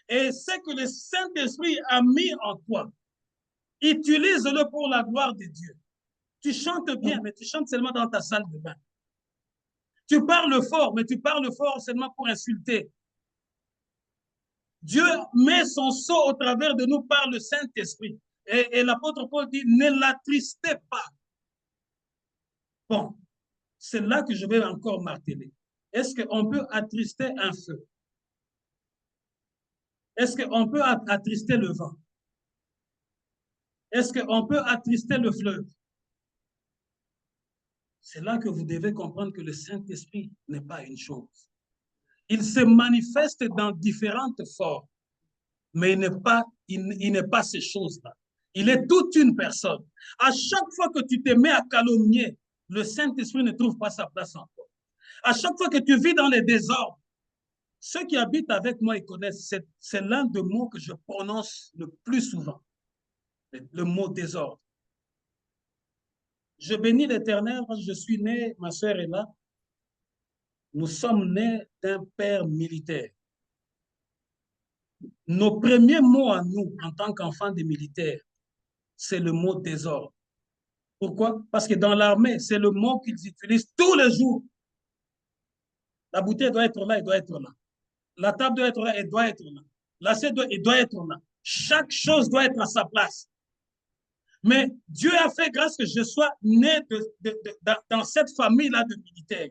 Et ce que le Saint-Esprit a mis en toi, utilise-le pour la gloire de Dieu. Tu chantes bien, mais tu chantes seulement dans ta salle de bain. Tu parles fort, mais tu parles fort seulement pour insulter. Dieu met son sceau au travers de nous par le Saint-Esprit. Et l'apôtre Paul dit, ne l'attristez pas. Bon, c'est là que je vais encore marteler. Est-ce qu'on peut attrister un feu? Est-ce qu'on peut attrister le vent? Est-ce qu'on peut attrister le fleuve? C'est là que vous devez comprendre que le Saint-Esprit n'est pas une chose. Il se manifeste dans différentes formes, mais il n'est pas ces choses-là. Il est toute une personne. À chaque fois que tu te mets à calomnier, le Saint-Esprit ne trouve pas sa place en toi. À chaque fois que tu vis dans les désordres, ceux qui habitent avec moi, ils connaissent, c'est l'un des mots que je prononce le plus souvent, le mot désordre. Je bénis l'Éternel parce que je suis né, ma soeur est là. Nous sommes nés d'un père militaire. Nos premiers mots à nous, en tant qu'enfants des militaires, c'est le mot désordre. Pourquoi? Parce que dans l'armée, c'est le mot qu'ils utilisent tous les jours. La bouteille doit être là, elle doit être là. La table doit être là, elle doit être là. L'assiette doit être là. Chaque chose doit être à sa place. Mais Dieu a fait grâce que je sois né dans cette famille-là de militaires.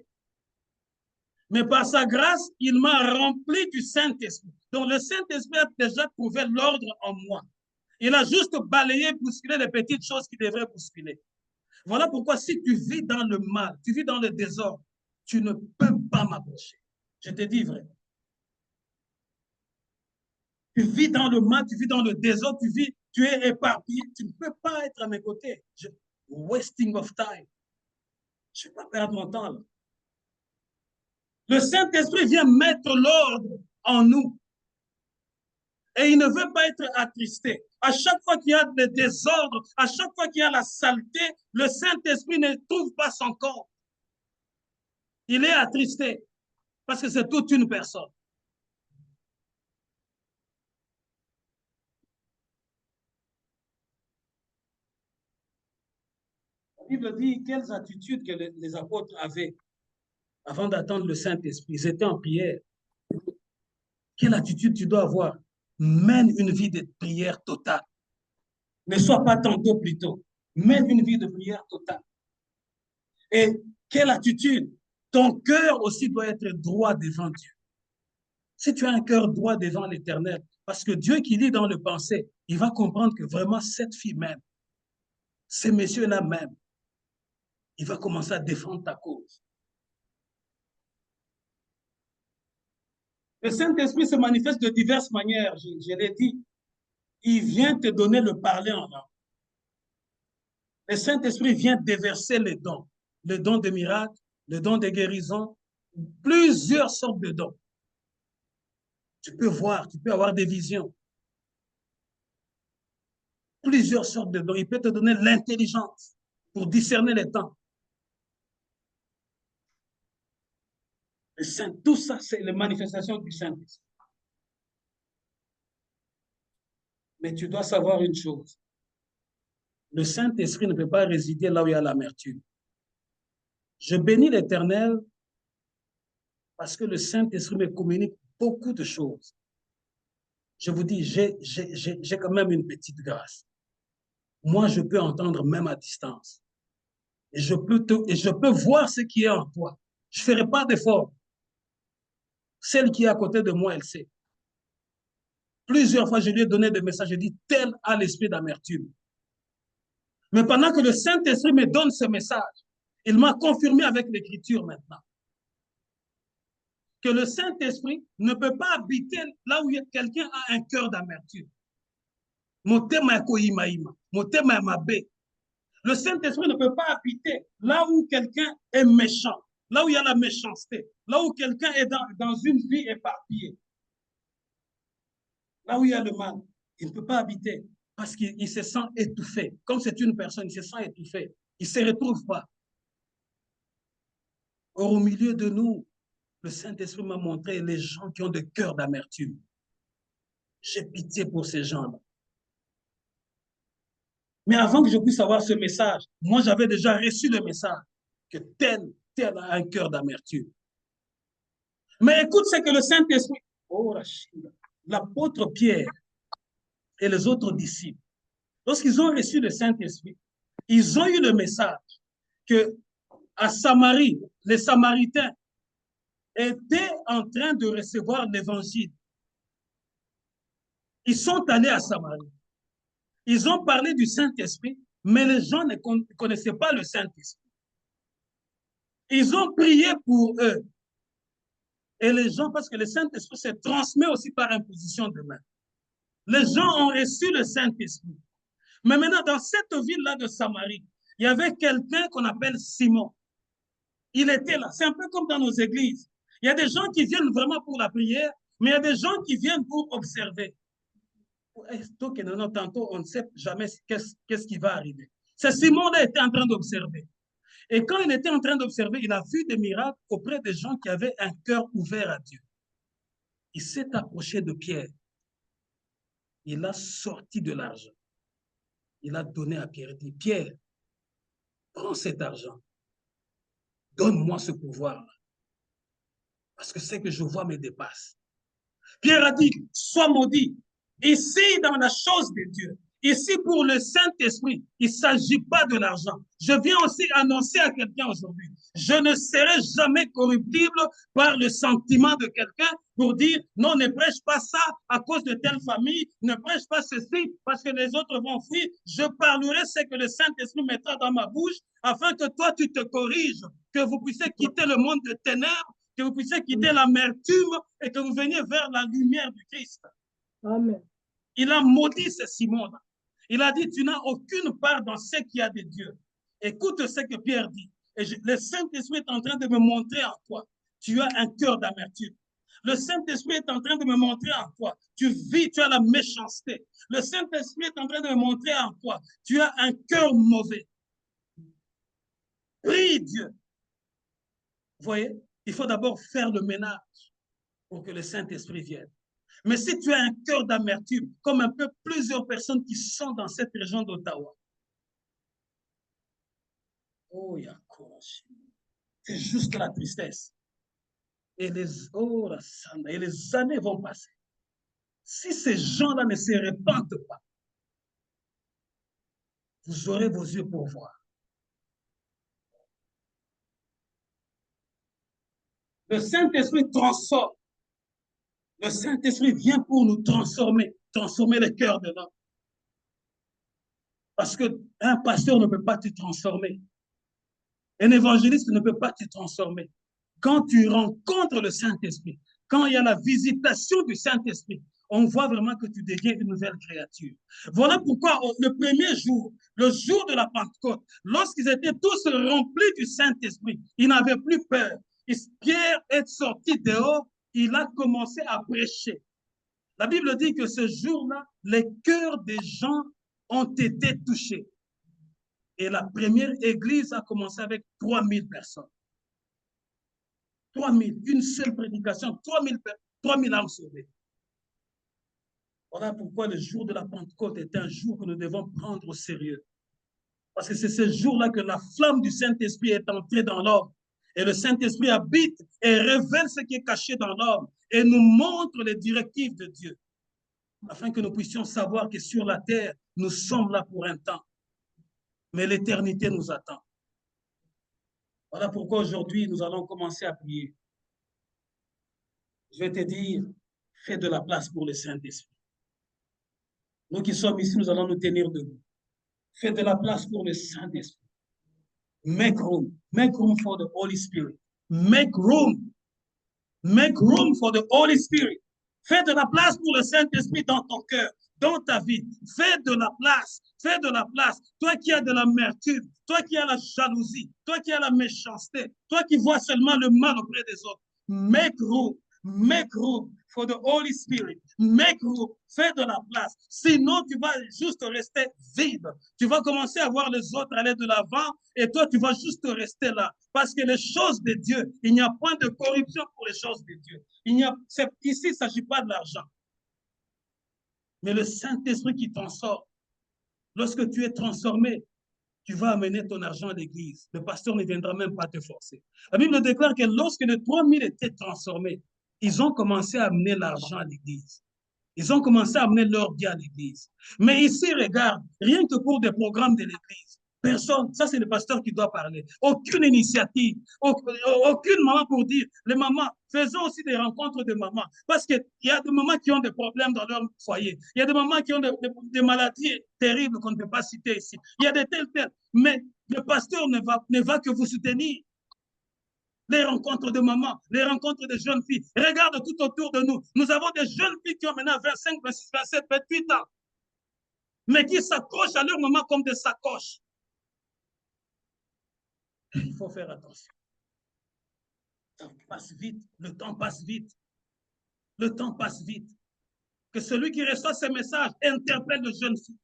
Mais par sa grâce, il m'a rempli du Saint-Esprit. Donc le Saint-Esprit a déjà trouvé l'ordre en moi. Il a juste balayé, bousculé les petites choses qui devraient bousculer. Voilà pourquoi si tu vis dans le mal, tu vis dans le désordre, tu ne peux pas m'approcher. Je te dis vrai. Tu vis dans le mal, tu vis dans le désordre, tu es éparpillé, tu ne peux pas être à mes côtés. Wasting of time. Je ne vais pas perdre mon temps là. Le Saint-Esprit vient mettre l'ordre en nous. Et il ne veut pas être attristé. À chaque fois qu'il y a des désordres, à chaque fois qu'il y a la saleté, le Saint-Esprit ne trouve pas son corps. Il est attristé parce que c'est toute une personne. La Bible dit quelles attitudes que les apôtres avaient avant d'attendre le Saint-Esprit. Ils étaient en prière. Quelle attitude tu dois avoir? Mène une vie de prière totale. Ne sois pas tantôt plutôt. Mène une vie de prière totale. Et quelle attitude? Ton cœur aussi doit être droit devant Dieu. Si tu as un cœur droit devant l'Éternel, parce que Dieu qui lit dans le pensée, il va comprendre que vraiment cette fille m'aime. Ces messieurs-là m'aiment. Il va commencer à défendre ta cause. Le Saint-Esprit se manifeste de diverses manières, je l'ai dit. Il vient te donner le parler en langue. Le Saint-Esprit vient déverser les dons de miracles, les dons de guérison, plusieurs sortes de dons. Tu peux voir, tu peux avoir des visions. Plusieurs sortes de dons. Il peut te donner l'intelligence pour discerner les temps. Tout ça, c'est les manifestations du Saint-Esprit. Mais tu dois savoir une chose. Le Saint-Esprit ne peut pas résider là où il y a l'amertume. Je bénis l'Éternel parce que le Saint-Esprit me communique beaucoup de choses. Je vous dis, j'ai quand même une petite grâce. Moi, je peux entendre même à distance. Et je peux voir ce qui est en toi. Je ne ferai pas d'effort. Celle qui est à côté de moi, elle sait. Plusieurs fois, je lui ai donné des messages. Je dis, tel a l'esprit d'amertume. Mais pendant que le Saint-Esprit me donne ce message, il m'a confirmé avec l'Écriture maintenant que le Saint-Esprit ne peut pas habiter là où quelqu'un a un cœur d'amertume. Le Saint-Esprit ne peut pas habiter là où quelqu'un est méchant. là où il y a la méchanceté, là où quelqu'un est dans une vie éparpillée, là où il y a le mal, il ne peut pas habiter parce qu'il se sent étouffé. Comme c'est une personne, il se sent étouffé. Il ne se retrouve pas. Or, au milieu de nous, le Saint-Esprit m'a montré les gens qui ont de cœur d'amertume. J'ai pitié pour ces gens-là. Mais avant que je puisse avoir ce message, moi, j'avais déjà reçu le message que tel a un cœur d'amertume. Mais écoute ce que le Saint-Esprit, oh Rachid, l'apôtre Pierre et les autres disciples, lorsqu'ils ont reçu le Saint-Esprit, ils ont eu le message que à Samarie, les Samaritains étaient en train de recevoir l'évangile. Ils sont allés à Samarie. Ils ont parlé du Saint-Esprit, mais les gens ne connaissaient pas le Saint-Esprit. Ils ont prié pour eux. Et les gens, parce que le Saint-Esprit se transmet aussi par imposition de main. Les gens ont reçu le Saint-Esprit. Mais maintenant, dans cette ville-là de Samarie, il y avait quelqu'un qu'on appelle Simon. Il était là. C'est un peu comme dans nos églises. Il y a des gens qui viennent vraiment pour la prière, mais il y a des gens qui viennent pour observer. Tantôt, on ne sait jamais qu'est-ce qui va arriver. C'est Simon-là était en train d'observer. Et quand il était en train d'observer, il a vu des miracles auprès des gens qui avaient un cœur ouvert à Dieu. Il s'est approché de Pierre. Il a sorti de l'argent. Il a donné à Pierre. Il dit, Pierre, prends cet argent. Donne-moi ce pouvoir-là. Parce que ce que je vois me dépasse. Pierre a dit, sois maudit. Ici, dans la chose de Dieu, ici pour le Saint-Esprit, il ne s'agit pas de l'argent. Je viens aussi annoncer à quelqu'un aujourd'hui, je ne serai jamais corruptible par le sentiment de quelqu'un pour dire, non, ne prêche pas ça à cause de telle famille, ne prêche pas ceci parce que les autres vont fuir. Je parlerai ce que le Saint-Esprit mettra dans ma bouche afin que toi, tu te corriges, que vous puissiez quitter le monde de ténèbres, que vous puissiez quitter l'amertume et que vous veniez vers la lumière du Christ. Amen. Il a maudit ce Simon-là. Il a dit, tu n'as aucune part dans ce qu'il y a de Dieu. Écoute ce que Pierre dit. Et le Saint-Esprit est en train de me montrer en toi. Tu as un cœur d'amertume. Le Saint-Esprit est en train de me montrer en toi. Tu vis, tu as la méchanceté. Le Saint-Esprit est en train de me montrer en toi. Tu as un cœur mauvais. Prie Dieu. Vous voyez, il faut d'abord faire le ménage pour que le Saint-Esprit vienne. Mais si tu as un cœur d'amertume, comme un peu plusieurs personnes qui sont dans cette région d'Ottawa, oh, c'est juste la tristesse. Et les années vont passer. Si ces gens-là ne se répandent pas, vous aurez vos yeux pour voir. Le Saint-Esprit transforme. Le Saint-Esprit vient pour nous transformer le cœur de l'homme. Parce qu'un pasteur ne peut pas te transformer. Un évangéliste ne peut pas te transformer. Quand tu rencontres le Saint-Esprit, quand il y a la visitation du Saint-Esprit, on voit vraiment que tu deviens une nouvelle créature. Voilà pourquoi le premier jour, le jour de la Pentecôte, lorsqu'ils étaient tous remplis du Saint-Esprit, ils n'avaient plus peur. Pierre est sorti dehors, il a commencé à prêcher. La Bible dit que ce jour-là, les cœurs des gens ont été touchés. Et la première église a commencé avec 3000 personnes. 3000, une seule prédication, 3000 âmes sauvées. Voilà pourquoi le jour de la Pentecôte est un jour que nous devons prendre au sérieux. Parce que c'est ce jour-là que la flamme du Saint-Esprit est entrée dans l'homme. Et le Saint-Esprit habite et révèle ce qui est caché dans l'homme et nous montre les directives de Dieu. Afin que nous puissions savoir que sur la terre, nous sommes là pour un temps. Mais l'éternité nous attend. Voilà pourquoi aujourd'hui, nous allons commencer à prier. Je vais te dire, fais de la place pour le Saint-Esprit. Nous qui sommes ici, nous allons nous tenir debout. Fais de la place pour le Saint-Esprit. Make room for the Holy Spirit. Make room for the Holy Spirit. Fais de la place pour le Saint-Esprit dans ton cœur. dans ta vie. Fais de la place. Fais de la place. Toi qui as de l'amertume, toi qui as la jalousie, toi qui as la méchanceté, toi qui vois seulement le mal auprès des autres. Make room for the Holy Spirit. Make room. Fais de la place. Sinon, tu vas juste rester vide. Tu vas commencer à voir les autres aller de l'avant et toi, tu vas juste rester là. Parce que les choses de Dieu, il n'y a point de corruption pour les choses de Dieu. Ici, il ne s'agit pas de l'argent. Mais le Saint-Esprit qui t'en sort, lorsque tu es transformé, tu vas amener ton argent à l'église. Le pasteur ne viendra même pas te forcer. La Bible déclare que lorsque les 3000 étaient transformés, ils ont commencé à amener l'argent à l'église. Ils ont commencé à amener leur bien à l'église. Mais ici, regarde, rien que pour des programmes de l'église, personne, ça c'est le pasteur qui doit parler. Aucune initiative, aucune maman pour dire, les mamans, faisons aussi des rencontres de mamans. Parce qu'il y a des mamans qui ont des problèmes dans leur foyer. Il y a des mamans qui ont des maladies terribles qu'on ne peut pas citer ici. Il y a des tels. Mais le pasteur ne va que vous soutenir. Les rencontres de mamans, les rencontres de jeunes filles. Regarde tout autour de nous. Nous avons des jeunes filles qui ont maintenant 25, 26, 27, 28 ans, mais qui s'accrochent à leur maman comme des sacoches. Il faut faire attention. Le temps passe vite. Le temps passe vite. Le temps passe vite. Que celui qui reçoit ces messages interpelle de jeunes filles.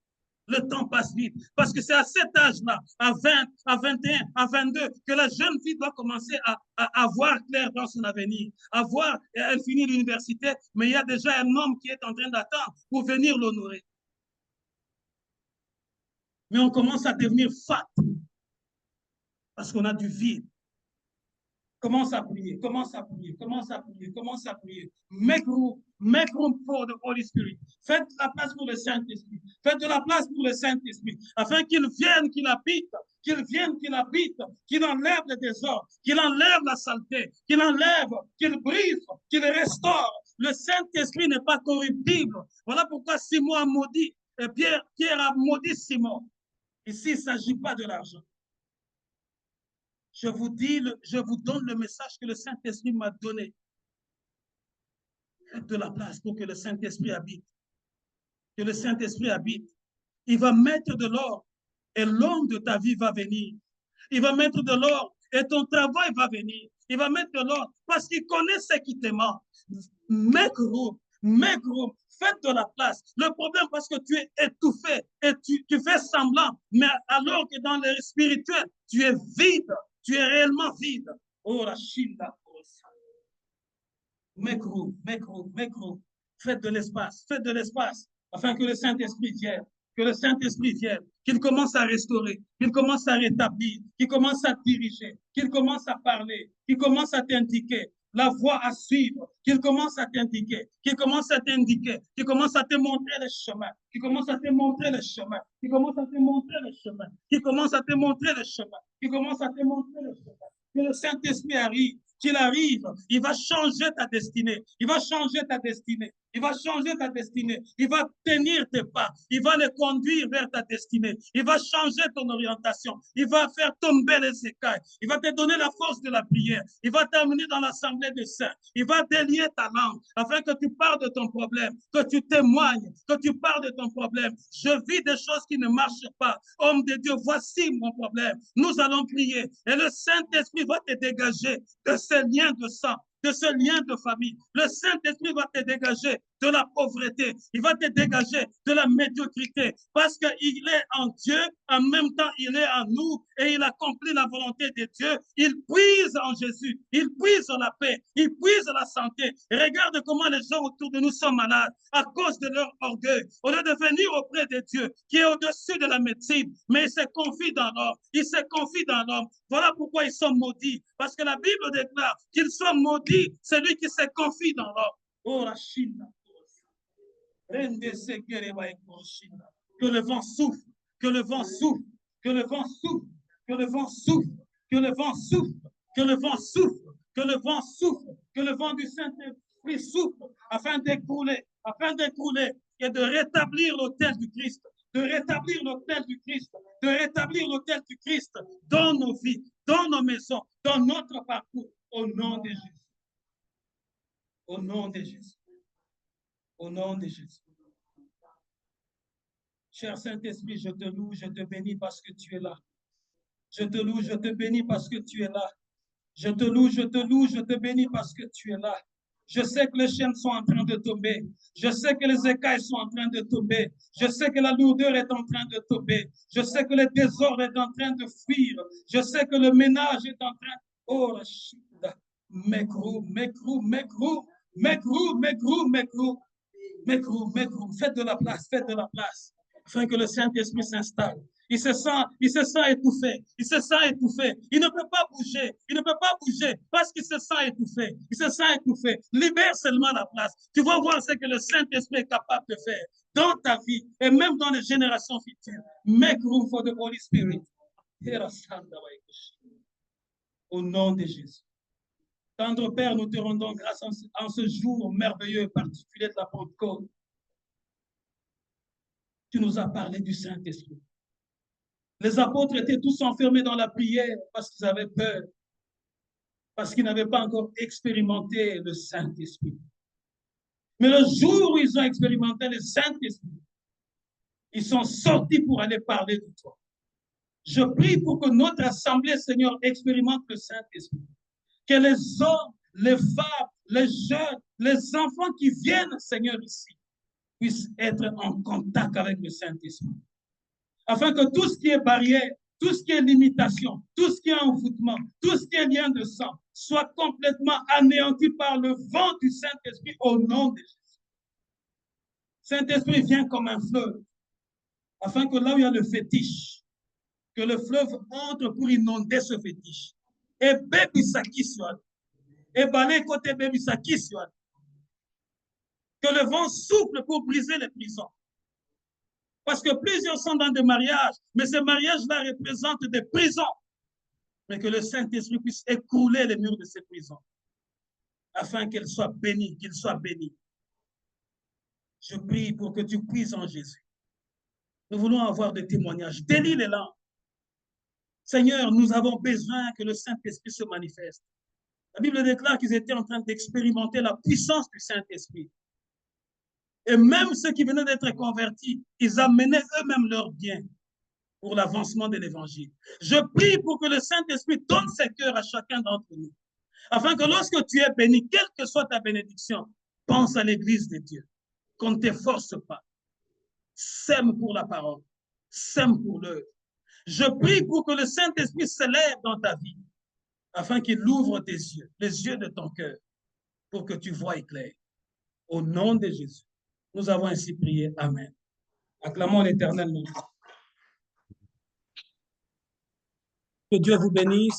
Le temps passe vite. Parce que c'est à cet âge-là, à 20, à 21, à 22, que la jeune fille doit commencer à voir clair dans son avenir. Elle finit l'université, mais il y a déjà un homme qui est en train d'attendre pour venir l'honorer. Mais on commence à devenir fat parce qu'on a du vide. Commence à prier. Make room for the Holy Spirit. Faites la place pour le Saint-Esprit. Faites de la place pour le Saint-Esprit, afin qu'il vienne, qu'il habite, qu'il enlève le désordre, qu'il enlève la saleté, qu'il enlève, qu'il brise, qu'il restaure. Le Saint-Esprit n'est pas corruptible. Voilà pourquoi Simon a maudit, Pierre a maudit Simon. Ici, il ne s'agit pas de l'argent. Je vous donne le message que le Saint-Esprit m'a donné. Faites de la place pour que le Saint-Esprit habite. Que le Saint-Esprit habite. Il va mettre de l'or et l'homme de ta vie va venir. Il va mettre de l'or et ton travail va venir. Il va mettre de l'or parce qu'il connaît ce qui te manque. Make room. Faites de la place. Le problème, parce que tu es étouffé et tu fais semblant, mais alors que dans le spirituel, tu es vide. Tu es réellement vide. Oh, la Shinda. Make room. Faites de l'espace, afin que le Saint-Esprit vienne, qu'il commence à restaurer, qu'il commence à rétablir, qu'il commence à diriger, qu'il commence à parler, qu'il commence à t'indiquer la voie à suivre, qu'il commence à t'indiquer, qu'il commence à te montrer le chemin, que le Saint-Esprit arrive, qu'il arrive, il va changer ta destinée, il va tenir tes pas, il va les conduire vers ta destinée, il va changer ton orientation, il va faire tomber les écailles, il va te donner la force de la prière, il va t'amener dans l'assemblée des saints, il va délier ta langue afin que tu parles de ton problème, que tu témoignes, que tu parles de ton problème. Je vis des choses qui ne marchent pas. Homme de Dieu, voici mon problème. Nous allons prier et le Saint-Esprit va te dégager de ce lien de sang, de ce lien de famille. Le Saint-Esprit va te dégager de la pauvreté. Il va te dégager de la médiocrité parce qu'il est en Dieu, en même temps il est en nous et il accomplit la volonté de Dieu. Il puise en Jésus, il puise la paix, il puise la santé. Et regarde comment les gens autour de nous sont malades à cause de leur orgueil. Au lieu de venir auprès de Dieu qui est au-dessus de la médecine, mais il se confie dans l'homme. Voilà pourquoi ils sont maudits. Parce que la Bible déclare qu'ils sont maudits, celui qui se confie dans l'homme. Oh, la Chine. Que le vent souffle, que le vent souffle, que le vent souffle, que le vent souffle, que le vent souffle, que le vent souffle, que le vent souffle, que le vent du Saint-Esprit souffle afin d'écouler et de rétablir l'autel du Christ, de rétablir l'autel du Christ dans nos vies, dans nos maisons, dans notre parcours, au nom de Jésus. Au nom de Jésus. Au nom de Jésus. Cher Saint-Esprit, je te loue, je te bénis parce que tu es là. Je te loue, je te bénis parce que tu es là. Je te loue, je te loue, je te bénis parce que tu es là. Je sais que les chaînes sont en train de tomber. Je sais que les écailles sont en train de tomber. Je sais que la lourdeur est en train de tomber. Je sais que le désordre est en train de fuir. Je sais que le ménage est en train... Oh, la chute. Mekrou, mekrou, mekrou, mekrou, mekrou, mekrou, mekrou, mekrou. Faites de la place, faites de la place, afin que le Saint-Esprit s'installe. Il se sent étouffé. Il se sent étouffé. Il ne peut pas bouger. Il ne peut pas bouger parce qu'il se sent étouffé. Il se sent étouffé. Libère seulement la place. Tu vas voir ce que le Saint-Esprit est capable de faire dans ta vie et même dans les générations futures. Make room for the Holy Spirit. Au nom de Jésus. Tendre Père, nous te rendons grâce en ce jour merveilleux et particulier de la Pentecôte. Tu nous as parlé du Saint-Esprit. Les apôtres étaient tous enfermés dans la prière parce qu'ils avaient peur, parce qu'ils n'avaient pas encore expérimenté le Saint-Esprit. Mais le jour où ils ont expérimenté le Saint-Esprit, ils sont sortis pour aller parler de toi. Je prie pour que notre assemblée, Seigneur, expérimente le Saint-Esprit. Que les hommes, les femmes, les jeunes, les enfants qui viennent, Seigneur, ici, puissent être en contact avec le Saint-Esprit. Afin que tout ce qui est barrière, tout ce qui est limitation, tout ce qui est envoûtement, tout ce qui est lien de sang, soit complètement anéanti par le vent du Saint-Esprit au nom de Jésus. Saint-Esprit vient comme un fleuve, afin que là où il y a le fétiche, que le fleuve entre pour inonder ce fétiche. Et bébé saki soit, et balai côté bébé saki soit. Que le vent souffle pour briser les prisons. Parce que plusieurs sont dans des mariages, mais ces mariages-là représentent des prisons. Mais que le Saint-Esprit puisse écrouler les murs de ces prisons, afin qu'elles soient bénies, qu'ils soient bénis. Je prie pour que tu puisses en Jésus. Nous voulons avoir des témoignages. Délie les langues. Seigneur, nous avons besoin que le Saint-Esprit se manifeste. La Bible déclare qu'ils étaient en train d'expérimenter la puissance du Saint-Esprit. Et même ceux qui venaient d'être convertis, ils amenaient eux-mêmes leurs biens pour l'avancement de l'Évangile. Je prie pour que le Saint-Esprit donne ses cœurs à chacun d'entre nous, afin que lorsque tu es béni, quelle que soit ta bénédiction, pense à l'Église de Dieu, qu'on ne t'efforce pas. Sème pour la parole, sème pour l'œuvre. Je prie pour que le Saint-Esprit s'élève dans ta vie, afin qu'il ouvre tes yeux, les yeux de ton cœur, pour que tu vois clair. Au nom de Jésus, nous avons ainsi prié. Amen. Acclamons l'Éternel. Que Dieu vous bénisse.